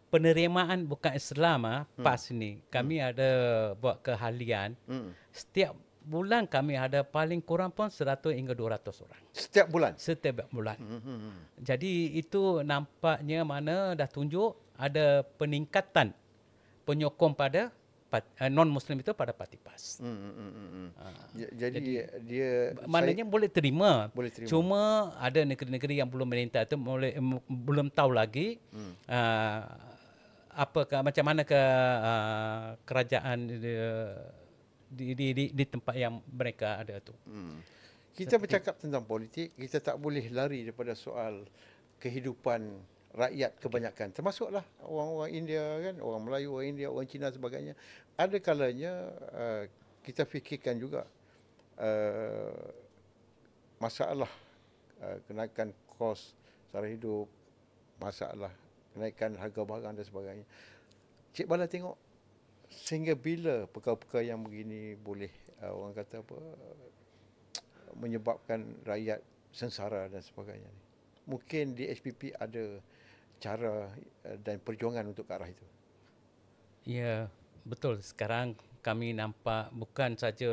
Speaker 2: penerimaan bukan Islam PAS ni, kami ada buat keahlian. Setiap bulan kami ada paling kurang pun 100 hingga 200 orang.
Speaker 1: Setiap bulan?
Speaker 2: Setiap bulan. Jadi itu nampaknya mana dah tunjuk ada peningkatan penyokong pada non-Muslim itu pada parti PAS.
Speaker 1: Jadi dia
Speaker 2: maknanya boleh terima. Cuma ada negeri-negeri yang belum merintah itu belum tahu lagi macam mana kerajaan di tempat yang mereka ada tu.
Speaker 1: Kita bercakap tentang politik, kita tak boleh lari daripada soal kehidupan rakyat kebanyakan, termasuklah orang-orang India kan, orang Melayu, orang India, orang Cina sebagainya. Ada kalanya kita fikirkan juga masalah kenaikan kos sara hidup, masalah kenaikan harga barang dan sebagainya. Cik Bala tengok sehingga bila perkara-perkara yang begini boleh orang kata menyebabkan rakyat sengsara dan sebagainya. Mungkin di HPP ada cara dan perjuangan untuk ke arah itu.
Speaker 2: Ya, betul. Sekarang kami nampak bukan saja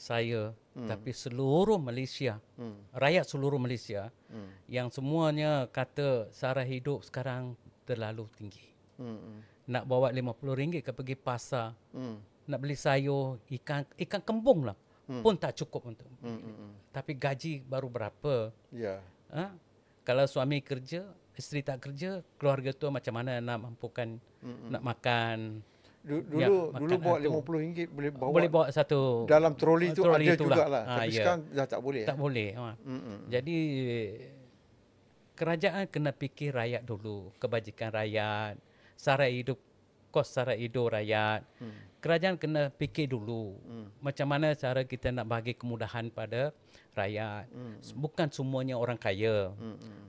Speaker 2: saya, tapi seluruh Malaysia, rakyat seluruh Malaysia, yang semuanya kata sara hidup sekarang terlalu tinggi. Nak bawa RM50 ke pergi pasar, nak beli sayur, ikan kembung lah, pun tak cukup untuk. Tapi gaji baru berapa? Kalau suami kerja, isteri tak kerja, keluarga tu macam mana nak mampukan nak makan?
Speaker 1: Dulu bawa RM50 boleh
Speaker 2: bawa satu
Speaker 1: dalam troli tu ada jugalah. Tapi sekarang dah tak boleh.
Speaker 2: Tak boleh. Jadi kerajaan kena fikir rakyat dulu, kebajikan rakyat, kos sara hidup rakyat. Kerajaan kena fikir dulu macam mana cara kita nak bagi kemudahan pada rakyat. Bukan semuanya orang kaya.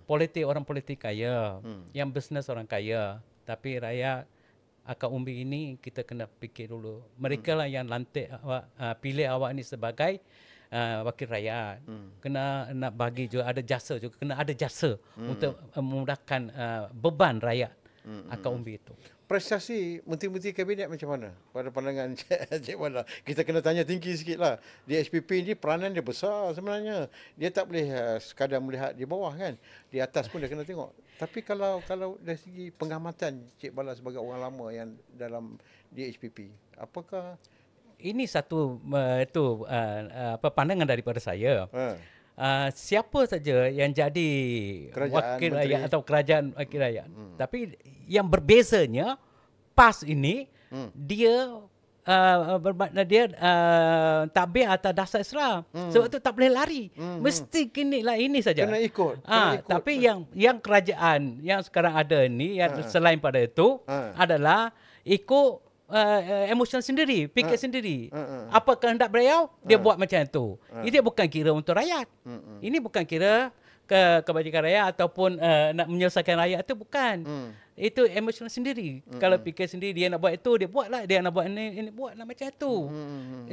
Speaker 2: Orang politik kaya, yang bisnes orang kaya, tapi rakyat akar umbi ini kita kena fikir dulu. Mereka lah yang lantik awak, pilih awak ni sebagai wakil rakyat. Kena nak bagi juga ada jasa juga, kena ada jasa untuk memudahkan beban rakyat akar umbi itu.
Speaker 1: Prestasi menteri-menteri kabinet macam mana pada pandangan Cik Bala? Kita kena tanya tinggi sikit lah. Di HPP ni peranan dia besar sebenarnya. Dia tak boleh sekadar melihat di bawah kan. Di atas pun dia kena tengok. Tapi kalau dari segi pengamatan Cik Bala sebagai orang lama yang dalam di HPP, apakah
Speaker 2: ini satu pandangan daripada saya. Siapa saja yang jadi wakil rakyat atau kerajaan wakil rakyat. Tapi yang berbezanya PAS ini dia tabir atas dasar Islam. Sebab tu tak boleh lari. Mesti ini saja.
Speaker 1: Kena ikut.
Speaker 2: Tapi yang kerajaan yang sekarang ada ni yang selain pada itu adalah ikut emosional sendiri, fikir sendiri. Apa kehendak beliau, dia buat macam itu. Ini bukan kira untuk rakyat. Ini bukan kira kebajikan rakyat ataupun nak menyelesaikan rakyat itu bukan. Itu emosional sendiri. Kalau fikir sendiri dia nak buat itu, dia buatlah. Dia nak buat ini buatlah macam itu.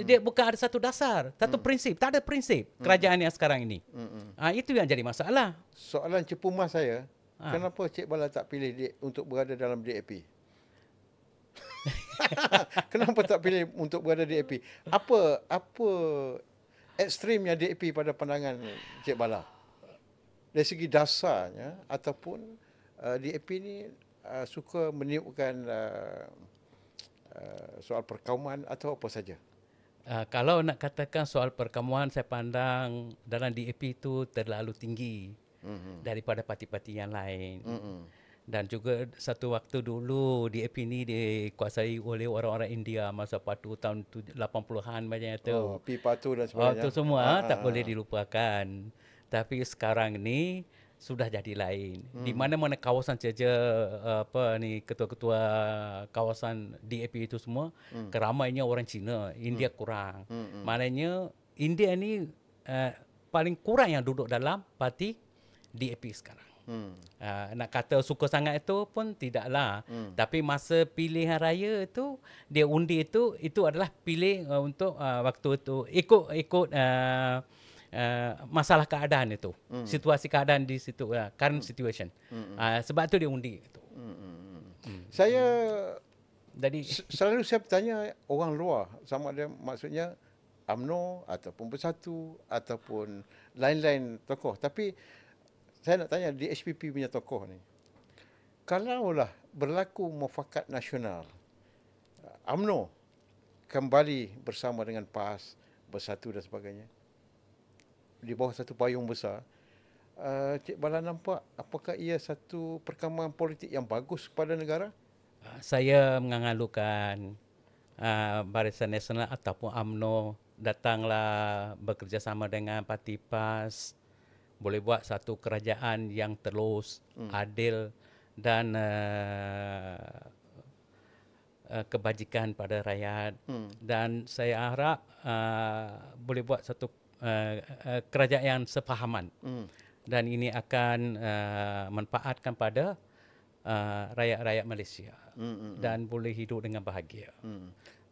Speaker 2: Dia bukan ada satu dasar, satu prinsip. Tak ada prinsip kerajaan yang sekarang ini. Itu yang jadi masalah.
Speaker 1: Soalan cepu mas saya, kenapa Cik Bala tak pilih untuk berada dalam DAP? Kenapa tak pilih untuk berada di DAP? Apa ekstrimnya DAP pada pandangan Cik Bala? Dari segi dasarnya ataupun DAP ni suka meniupkan soal perkauman atau apa saja?
Speaker 2: Kalau nak katakan soal perkauman, saya pandang dalam DAP itu terlalu tinggi daripada parti-parti yang lain. Dan juga satu waktu dulu DAP ni dikuasai oleh orang-orang India masa patu tahun 80-an macam itu.
Speaker 1: Pi Patu dan sebagainya.
Speaker 2: Itu semua tak boleh dilupakan. Tapi sekarang ni sudah jadi lain. Di mana-mana kawasan saja ketua-ketua kawasan DAP itu semua keramainya orang Cina, India kurang. Maknanya India ni paling kurang yang duduk dalam parti DAP sekarang. Nak kata suka sangat itu pun tidaklah. Tapi masa pilihan raya itu dia undi itu adalah pilih untuk waktu itu ikut masalah keadaan itu, situasi keadaan di situ, current situation. Sebab tu dia undi itu.
Speaker 1: Saya
Speaker 2: jadi
Speaker 1: selalu saya bertanya orang luar, sama ada maksudnya UMNO ataupun Bersatu ataupun lain-lain tokoh, tapi saya nak tanya di HPP punya tokoh ni, kalaulah berlaku mufakat nasional, UMNO kembali bersama dengan PAS, Bersatu dan sebagainya, di bawah satu payung besar, Cik Bala nampak apakah ia satu perkembangan politik yang bagus kepada negara?
Speaker 2: Saya mengangalukan Barisan Nasional ataupun UMNO datanglah bekerjasama dengan parti PAS, boleh buat satu kerajaan yang telus, adil dan kebajikan pada rakyat. Dan saya harap boleh buat satu kerajaan yang sefahaman. Dan ini akan manfaatkan pada rakyat-rakyat Malaysia dan boleh hidup dengan bahagia.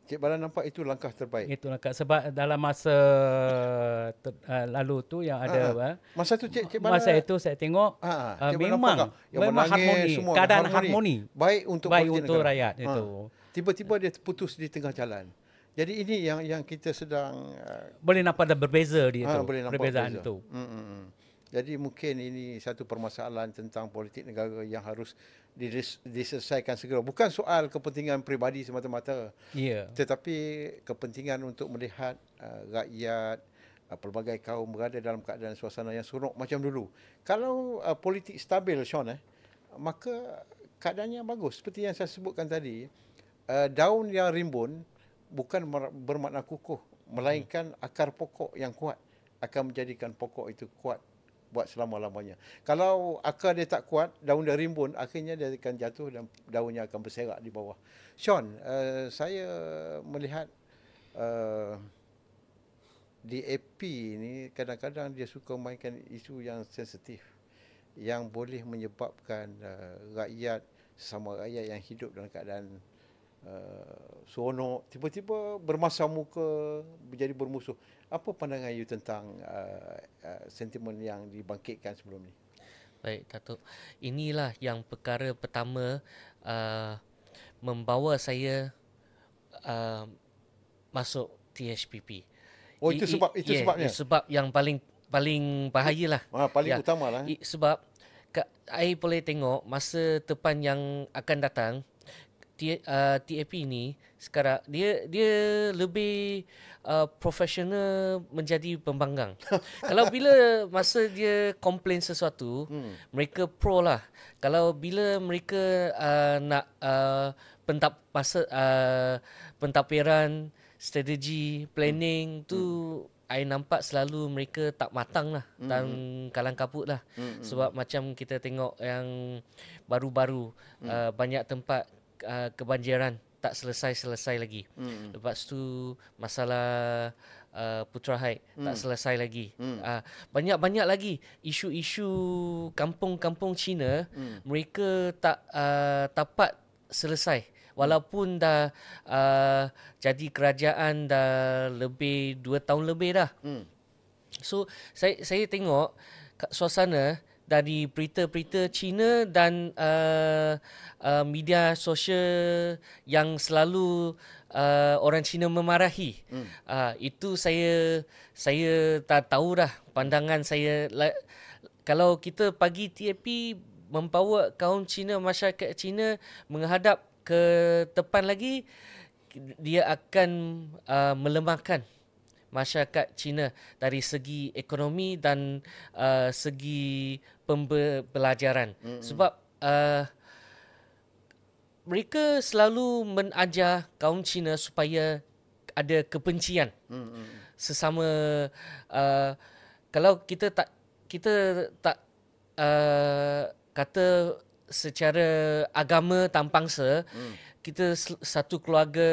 Speaker 1: Cik Bala nampak itu langkah terbaik.
Speaker 2: Itu langkah, sebab dalam masa lalu tu yang ada
Speaker 1: masa tu Cik Bala,
Speaker 2: masa itu saya tengok memang harmoni, keadaan harmoni
Speaker 1: baik untuk
Speaker 2: rakyat itu.
Speaker 1: Tiba-tiba dia terputus di tengah jalan. Jadi ini yang kita sedang
Speaker 2: boleh nampak ada berbeza di itu, perbezaan itu.
Speaker 1: Jadi mungkin ini satu permasalahan tentang politik negara yang harus diselesaikan segera. Bukan soal kepentingan peribadi semata-mata. Tetapi kepentingan untuk melihat rakyat, pelbagai kaum berada dalam keadaan suasana yang seronok macam dulu. Kalau politik stabil, Sean, maka keadaannya bagus. Seperti yang saya sebutkan tadi, daun yang rimbun bukan bermakna kukuh, melainkan akar pokok yang kuat akan menjadikan pokok itu kuat buat selama-lamanya. Kalau akar dia tak kuat, daun dia rimbun, akhirnya dia akan jatuh dan daunnya akan berserak di bawah. Sean, saya melihat DAP ni kadang-kadang dia suka mainkan isu yang sensitif yang boleh menyebabkan rakyat, sesama rakyat yang hidup dalam keadaan seronok, tiba-tiba bermasam muka, menjadi bermusuh. Apa pandangan you tentang sentimen yang dibangkitkan sebelum ni?
Speaker 3: Baik, Datuk. Inilah yang perkara pertama membawa saya masuk THPP.
Speaker 1: Oh, itu sebabnya.
Speaker 3: Sebab yang paling bahayalah.
Speaker 1: Paling utamalah.
Speaker 3: Sebab saya boleh tengok masa depan yang akan datang, TAP ni sekarang dia lebih profesional menjadi pembanggang. Kalau bila masa dia komplain sesuatu, mereka pro lah. Kalau bila mereka nak pentadbiran, strategi, planning tu, I nampak selalu mereka tak matang lah dan kalang kabut lah. Sebab macam kita tengok yang baru-baru banyak tempat kebanjiran tak selesai lagi. Lepas tu masalah Putra Height tak selesai lagi. Banyak-banyak lagi isu-isu kampung-kampung Cina mereka tak dapat selesai. Walaupun dah jadi kerajaan dah lebih 2 tahun lebih dah. So saya tengok suasana dari berita-berita Cina dan media sosial yang selalu orang Cina memarahi. Itu saya tak tahu dah pandangan saya. Kalau kita bagi TAP membawa kaum Cina, masyarakat Cina menghadap ke depan lagi, dia akan melemahkan masyarakat Cina dari segi ekonomi dan segi pembelajaran. Sebab mereka selalu mengajar kaum Cina supaya ada kebencian sesama. Kalau kita tak kata secara agama tampangsa, kita satu keluarga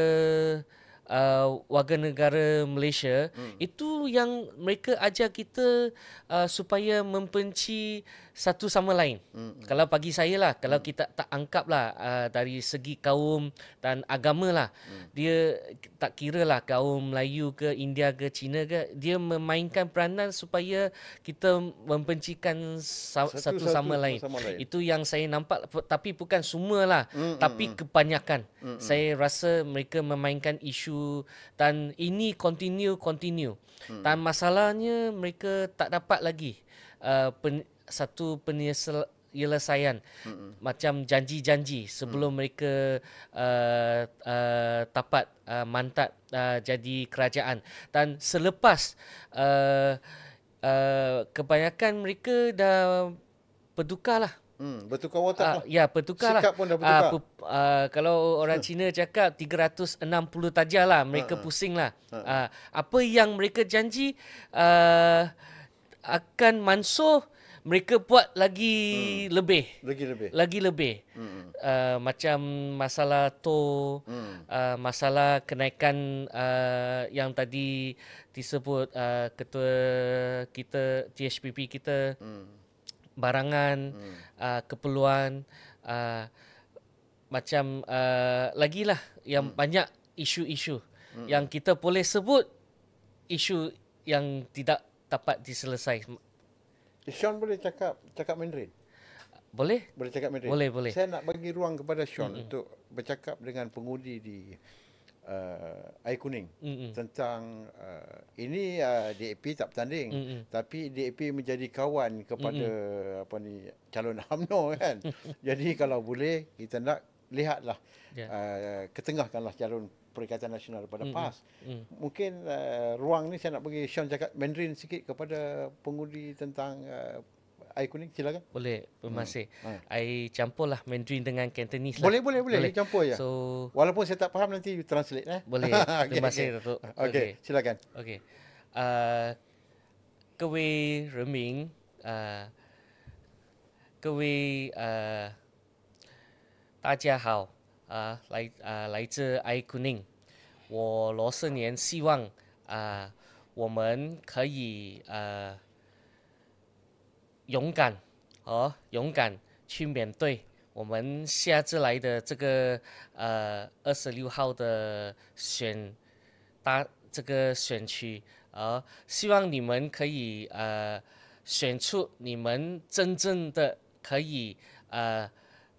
Speaker 3: warga negara Malaysia, itu yang mereka ajar kita supaya membenci satu sama lain. Kalau bagi saya lah, kalau kita tak angkap lah dari segi kaum dan agama lah, dia tak kira lah kaum Melayu ke, India ke, Cina ke, dia memainkan peranan supaya kita membencikan satu sama lain. Itu yang saya nampak, tapi bukan semua lah, tapi kebanyakan. Saya rasa mereka memainkan isu dan ini continue. Dan masalahnya mereka tak dapat lagi satu penyelesaian. Macam janji-janji sebelum mereka dapat mandat jadi kerajaan. Dan selepas kebanyakan mereka dah bertukar lah.
Speaker 1: Bertukar watak lah.
Speaker 3: Ya, bertukar
Speaker 1: Sikap
Speaker 3: lah.
Speaker 1: pun dah bertukar.
Speaker 3: Kalau orang Cina cakap 360 darjah lah, mereka pusing lah. Apa yang mereka janji akan mansuh, mereka buat lagi lebih. Macam masalah masalah kenaikan yang tadi disebut ketua kita, THPP kita, barangan, keperluan, macam lagilah yang banyak isu-isu yang kita boleh sebut isu yang tidak dapat diselesaikan.
Speaker 1: Sean boleh cakap Mandarin?
Speaker 3: Boleh?
Speaker 1: Boleh cakap Mandarin?
Speaker 3: Boleh.
Speaker 1: Saya nak bagi ruang kepada Sean untuk bercakap dengan pengundi di Air Kuning tentang ini DAP tak bertanding, tapi DAP menjadi kawan kepada calon UMNO kan. Jadi kalau boleh kita nak lihatlah ketengahkanlah calon Perikatan Nasional pada PAS. Mungkin ruang ni saya nak bagi Sean cakap Mandarin sikit kepada pengundi tentang Air Kuning, silakan.
Speaker 3: Boleh, terima kasih. I campurlah Mandarin dengan Cantonese lah.
Speaker 1: Boleh. Campur je.
Speaker 3: So,
Speaker 1: walaupun saya tak faham, nanti you translate.
Speaker 3: Boleh, terima kasih Datuk.
Speaker 1: Okey, silakan.
Speaker 3: Okey. Kewe Reming 各位大家好，来自爱库宁，我罗世年希望我们可以勇敢去面对我们下次来的这个26号的这个选区，希望你们可以选出你们真正的可以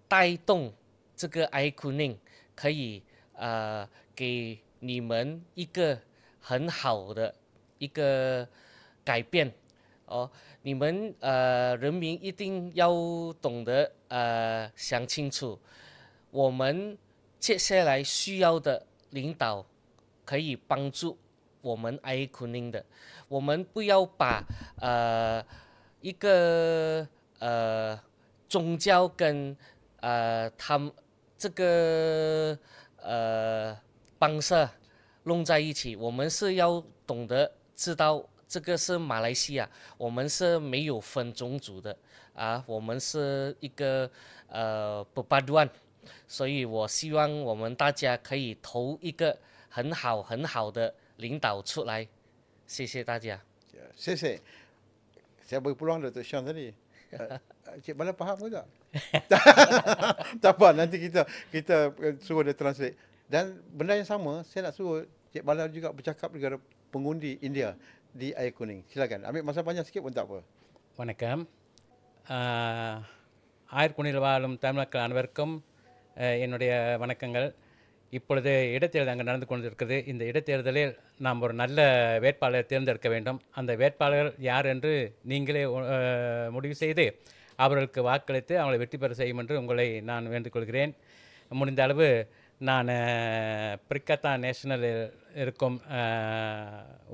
Speaker 3: 带动这个爱库宁，可以给你们一个很好的一个改变你们人民一定要懂得想清楚，我们接下来需要的领导可以帮助我们爱库宁的，我们不要把一个宗教跟他们这个邦社弄在一起，我们是要懂得知道这个是马来西亚，我们是没有分种族的我们是一个perpaduan，所以我希望我们大家可以投一个很好的领导出来，谢谢大家。
Speaker 1: 谢谢. Saya bagi peluang Dr. Sean tadi. Cik Bala faham ke tak? Tak apa, nanti kita suruh dia translate. Dan benda yang sama, saya nak suruh Cik Bala juga bercakap dengan pengundi India di Air Kuning. Silakan. Ambil masa panjang sikit pun tak apa.
Speaker 2: வணக்கம். ஆயர்குனில் வாழும் தமிழர்கள் அனைவருக்கும் என்னுடைய வணக்கங்கள். இப்பொழுது இடைத்தேர்தல் அங்கே நடந்து கொண்டிருக்கிறது. இந்த இடைத்தேர்தலில் நாம் ஒரு நல்ல வேட்பாளரை தேர்ந்தெடுக்க வேண்டும். அந்த வேட்பாளர் யார் என்று நீங்களே முடிவு செய்து அவர்களுக்கு வாக்களித்து அவங்களை வெற்றி பெற செய்யும் என்று உங்களை நான் வேண்டிக்கொள்கிறேன். முடிந்த அளவு நான் பிரிக்கத்தா நேஷனலில் இருக்கும்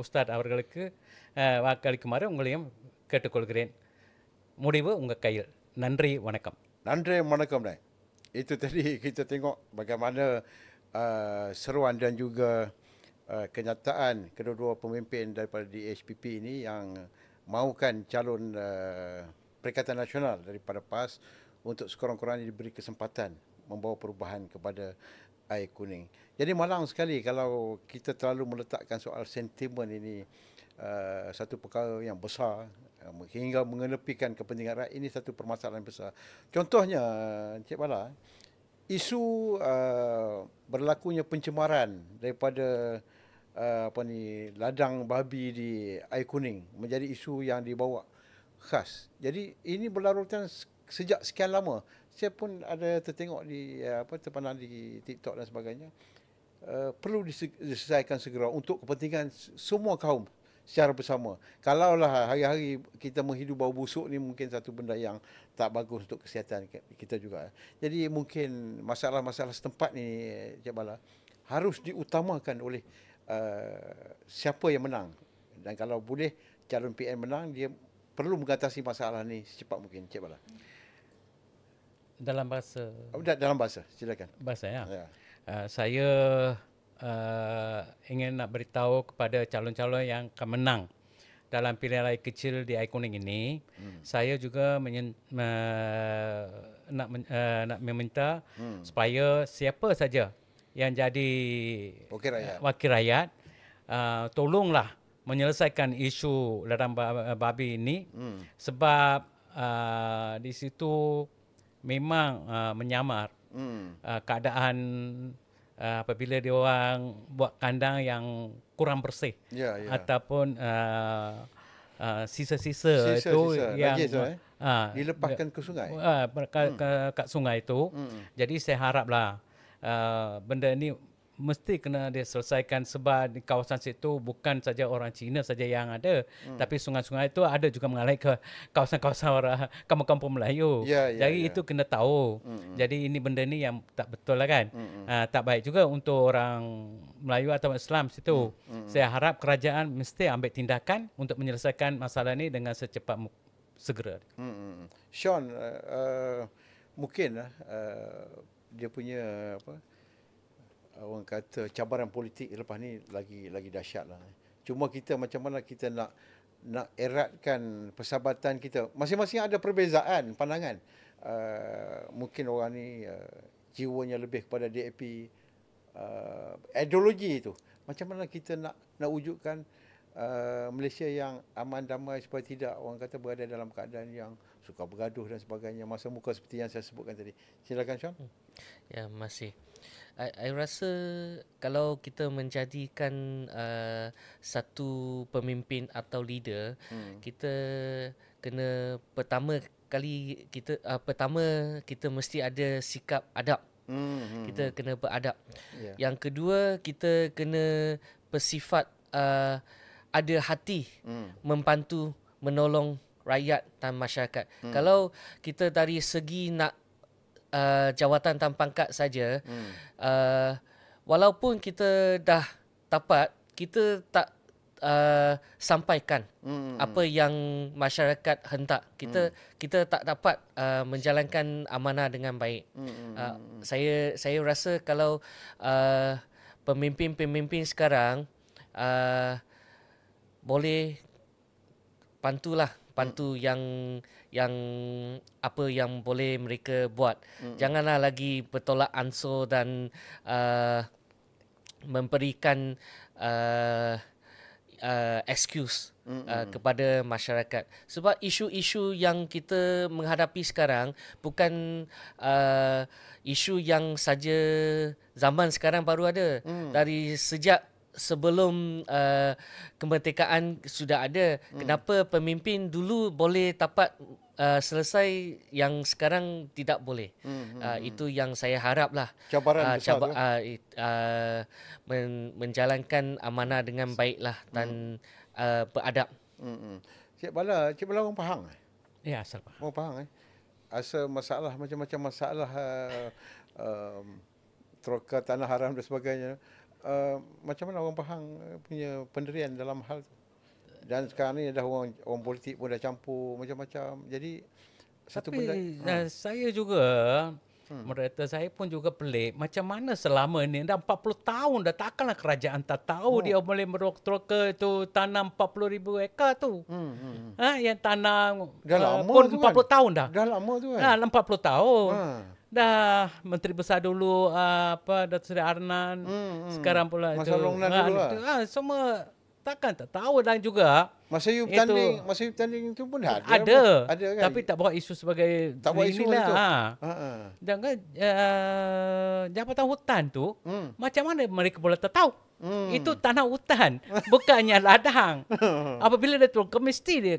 Speaker 2: உஸ்தாத் அவர்களுக்கு வாக்களிக்குமாறு உங்களையும் கேட்டுக்கொள்கிறேன். முடிவு உங்கள் கையில். நன்றி, வணக்கம்.
Speaker 1: Nandri, வணக்கம். Itu tadi kita tengok bagaimana seruan dan juga kenyataan kedua-dua pemimpin daripada DHPP ini yang mahukan calon Perikatan Nasional daripada PAS untuk sekurang-kurangnya diberi kesempatan membawa perubahan kepada Air Kuning. Jadi malang sekali kalau kita terlalu meletakkan soal sentimen ini satu perkara yang besar hingga mengenepikan kepentingan rakyat. Ini satu permasalahan besar. Contohnya, Encik Bala, isu berlakunya pencemaran daripada ladang babi di Air Kuning menjadi isu yang dibawa khas. Jadi ini berlarutan sejak sekian lama. Saya pun ada tertengok di terpandang di TikTok dan sebagainya. Perlu diselesaikan segera untuk kepentingan semua kaum secara bersama. Kalaulah hari-hari kita menghidup bau busuk ni mungkin satu benda yang tak bagus untuk kesihatan kita juga. Jadi mungkin masalah-masalah setempat ni, Cik Bala, harus diutamakan oleh siapa yang menang. Dan kalau boleh calon PN menang, dia perlu mengatasi masalah ni secepat mungkin, Cik Bala.
Speaker 2: Dalam bahasa?
Speaker 1: Dalam bahasa, silakan.
Speaker 2: Bahasa ya. Saya ingin nak beritahu kepada calon-calon yang akan menang dalam pilihan raya kecil di Air Kuning ini. Saya juga nak meminta supaya siapa saja yang jadi wakil rakyat, tolonglah menyelesaikan isu ladang babi ini sebab di situ memang menyamar keadaan apabila dia orang buat kandang yang kurang bersih ataupun sisa-sisa itu yang
Speaker 1: dilepaskan ke sungai
Speaker 2: kat sungai itu. Jadi saya haraplah benda ini mesti kena diselesaikan sebab di kawasan situ bukan saja orang Cina saja yang ada, tapi sungai-sungai itu ada juga mengalir ke kawasan-kawasan orang kampung-kampung Melayu. Jadi itu kena tahu. Jadi ini benda ni yang tak betul lah kan. Tak baik juga untuk orang Melayu atau Islam situ. Saya harap kerajaan mesti ambil tindakan untuk menyelesaikan masalah ni dengan secepat segera.
Speaker 1: Sean, mungkin dia punya orang kata cabaran politik lepas ni lagi dahsyat lah. Cuma kita macam mana kita nak nak eratkan persahabatan kita. Masing-masing ada perbezaan pandangan. Mungkin orang ni jiwanya lebih kepada DAP, ideologi itu. Macam mana kita nak wujudkan Malaysia yang aman damai supaya tidak orang kata berada dalam keadaan yang suka bergaduh dan sebagainya, masa muka seperti yang saya sebutkan tadi. Silakan Syam.
Speaker 3: Ya, masih. I rasa kalau kita menjadikan satu pemimpin atau leader, kita kena pertama kita mesti ada sikap adab. Kita kena beradab. Yeah. Yang kedua, kita kena bersifat ada hati membantu, menolong rakyat dan masyarakat. Kalau kita dari segi nak jawatan dan pangkat saja, walaupun kita dah dapat, kita tak sampaikan apa yang masyarakat hentak. Kita tak dapat menjalankan amanah dengan baik. Saya rasa kalau pemimpin-pemimpin sekarang boleh bantu yang apa yang boleh mereka buat. Janganlah lagi bertolak ansur dan memberikan excuse kepada masyarakat. Sebab isu-isu yang kita menghadapi sekarang bukan isu yang saja zaman sekarang baru ada. Dari sejak sebelum kemerdekaan sudah ada. Kenapa pemimpin dulu boleh dapat selesai yang sekarang tidak boleh? Itu yang saya haraplah.
Speaker 1: Cabaran besar
Speaker 3: menjalankan amanah dengan baiklah dan beradab.
Speaker 1: Cik Bala orang Pahang?
Speaker 2: Ya, asal Pahang.
Speaker 1: Orang Pahang asal masalah, macam-macam masalah troka tanah haram dan sebagainya. Macam mana orang Pahang punya pendirian dalam hal tu? Dan sekarang ni dah orang politik pun dah campur macam-macam. Jadi satu benda.
Speaker 2: Saya juga moderator saya pun juga pelik. Macam mana selama ni dah 40 tahun dah, takkanlah kerajaan tak tahu dia boleh merok-troka tu tanam 40,000 ekar tu. Yang tanam
Speaker 1: dah lama
Speaker 2: pun
Speaker 1: tu
Speaker 2: 40 tahun dah.
Speaker 1: Dah lama tu
Speaker 2: Dah 40 tahun. Dah Menteri Besar dulu Datuk Seri Arnan, sekarang pula
Speaker 1: Masa Longnan dulu
Speaker 2: semua takkan tak tahu. Dan juga
Speaker 1: masa you tanding tu pun ada kan?
Speaker 2: Tapi tak bawa isu sebagai
Speaker 1: tak bawa isu itu.
Speaker 2: Jangan jabatan hutan tu macam mana mereka boleh tahu? Itu tanah hutan, bukannya ladang. Apabila dia tu mesti dia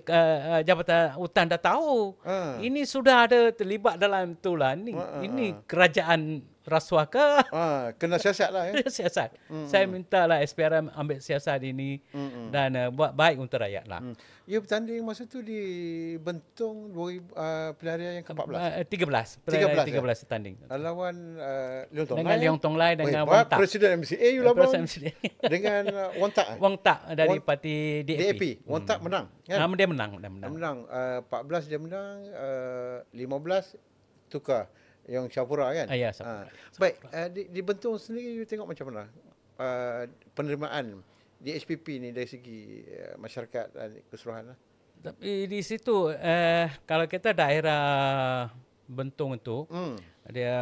Speaker 2: jabatan hutan dah tahu. Ini sudah ada terlibat dalam tu lah. Ini kerajaan rasuah ke?
Speaker 1: Kena siasat lah ya.
Speaker 2: Siasat. Saya mintalah SPRM ambil siasat ini dan buat baik untuk rakyat lah.
Speaker 1: You bertanding masa tu di Bentong pilihan yang ke-14?
Speaker 2: 13 tanding.
Speaker 1: Lawan Leong Tong Lai.
Speaker 2: Dengan Leong Tong Lai dengan Wang Tak.
Speaker 1: Presiden MCA you lawan. Dengan Wang Tak.
Speaker 2: Wang Tak dari parti DAP.
Speaker 1: Wang Tak menang kan?
Speaker 2: Dia menang.
Speaker 1: 14 dia menang, 15 tukar yang Syafura kan?
Speaker 2: Ya, Syafura.
Speaker 1: Baik, di Bentong sendiri you tengok macam mana penerimaan di SPP ni dari segi masyarakat dan keseluruhan?
Speaker 2: Tapi di situ kalau kita daerah Bentong itu dia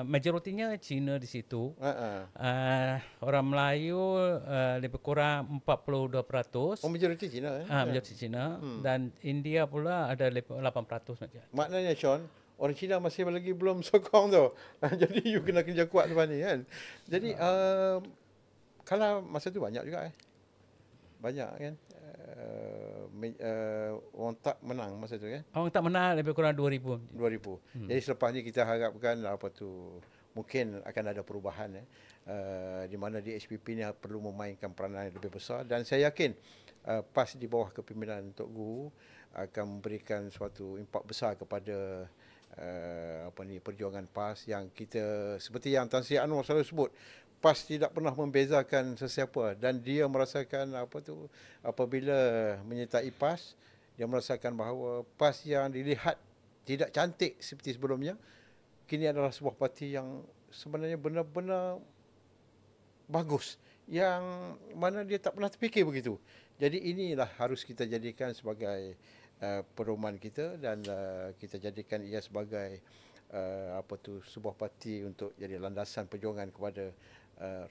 Speaker 2: majoritinya Cina di situ. Orang Melayu lebih kurang 42%.
Speaker 1: Majoriti Cina
Speaker 2: majoriti Cina dan India pula ada lebih 8% saja.
Speaker 1: Maknanya Sean, orang Cina masih lagi belum sokong tu. Jadi you kena kerja kuat depan ni kan. Jadi kalau masa tu banyak juga banyak kan. Orang Tak menang masa tu kan.
Speaker 2: Orang Tak menang lebih kurang 2,000.
Speaker 1: Jadi selepas ni kita harapkan mungkin akan ada perubahan di mana di SPP ni perlu memainkan peranan yang lebih besar, dan saya yakin PAS di bawah kepimpinan Tok Guru akan memberikan suatu impak besar kepada perjuangan PAS yang kita, seperti yang Tan Sri Anwar selalu sebut, PAS tidak pernah membezakan sesiapa, dan dia merasakan apabila menyertai PAS, dia merasakan bahawa PAS yang dilihat tidak cantik seperti sebelumnya kini adalah sebuah parti yang sebenarnya benar-benar bagus, yang mana dia tak pernah terfikir begitu. Jadi inilah harus kita jadikan sebagai pedoman kita, dan kita jadikan ia sebagai sebuah parti untuk jadi landasan perjuangan kepada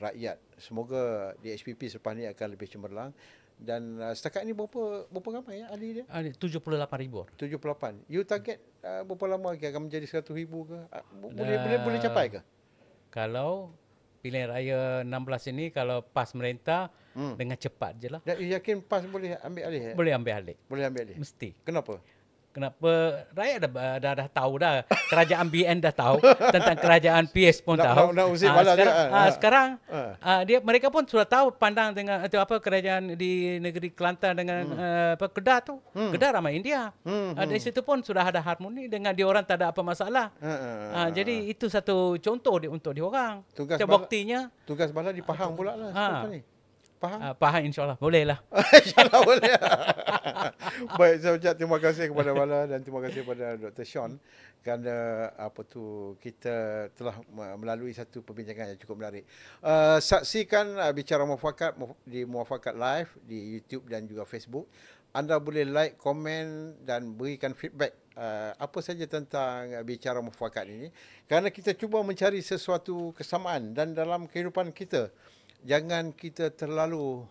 Speaker 1: rakyat. Semoga DHPP selepas ni akan lebih cemerlang. Dan setakat ni berapa ramai ahli dia?
Speaker 2: 78,000.
Speaker 1: 78. You target berapa lama lagi akan menjadi 100,000 ke? Boleh capai ke?
Speaker 2: Kalau pilihan raya 16 ini kalau PAS merintah dengan cepat je lah.
Speaker 1: Dan you yakin PAS boleh ambil alih?
Speaker 2: Boleh ambil alih.
Speaker 1: Boleh ambil alih?
Speaker 2: Mesti.
Speaker 1: Kenapa?
Speaker 2: Rakyat dah tahu dah. Kerajaan BN dah tahu tentang kerajaan PS pun tahu. Sekarang mereka pun sudah tahu pandang dengan kerajaan di negeri Kelantan dengan Kedah tu. Kedah ramai India. Dari situ pun sudah ada harmoni dengan diorang, tak ada apa masalah. Jadi itu satu contoh untuk diorang. Buktinya
Speaker 1: tugas bala di Pahang pula lah.
Speaker 2: Pahang insyaAllah boleh lah.
Speaker 1: InsyaAllah boleh. Baik, saya ucap terima kasih kepada Bala dan terima kasih kepada Dr. Sean kerana kita telah melalui satu perbincangan yang cukup menarik. Saksikan Bicara Muafakat di Muafakat Live di YouTube dan juga Facebook. Anda boleh like, komen dan berikan feedback apa saja tentang Bicara Muafakat ini, kerana kita cuba mencari sesuatu kesamaan, dan dalam kehidupan kita jangan kita terlalu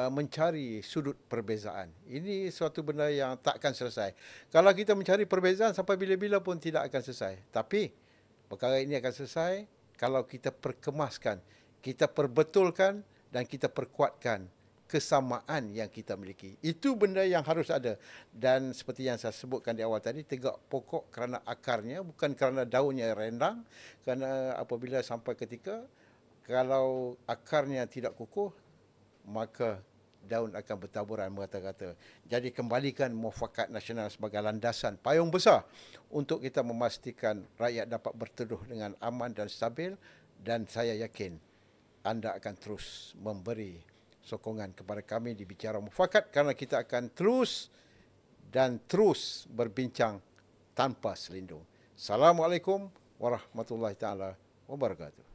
Speaker 1: mencari sudut perbezaan. Ini suatu benda yang tak akan selesai. Kalau kita mencari perbezaan sampai bila-bila pun tidak akan selesai. Tapi perkara ini akan selesai kalau kita perkemaskan, kita perbetulkan dan kita perkuatkan kesamaan yang kita miliki. Itu benda yang harus ada. Dan seperti yang saya sebutkan di awal tadi, tegak pokok kerana akarnya, bukan kerana daunnya rendang. Kerana apabila sampai ketika kalau akarnya tidak kukuh, maka daun akan bertaburan merata-rata. Jadi kembalikan muafakat nasional sebagai landasan payung besar untuk kita memastikan rakyat dapat berteduh dengan aman dan stabil, dan saya yakin anda akan terus memberi sokongan kepada kami di Bicara Muafakat, kerana kita akan terus berbincang tanpa selindung. Assalamualaikum warahmatullahi taala wabarakatuh.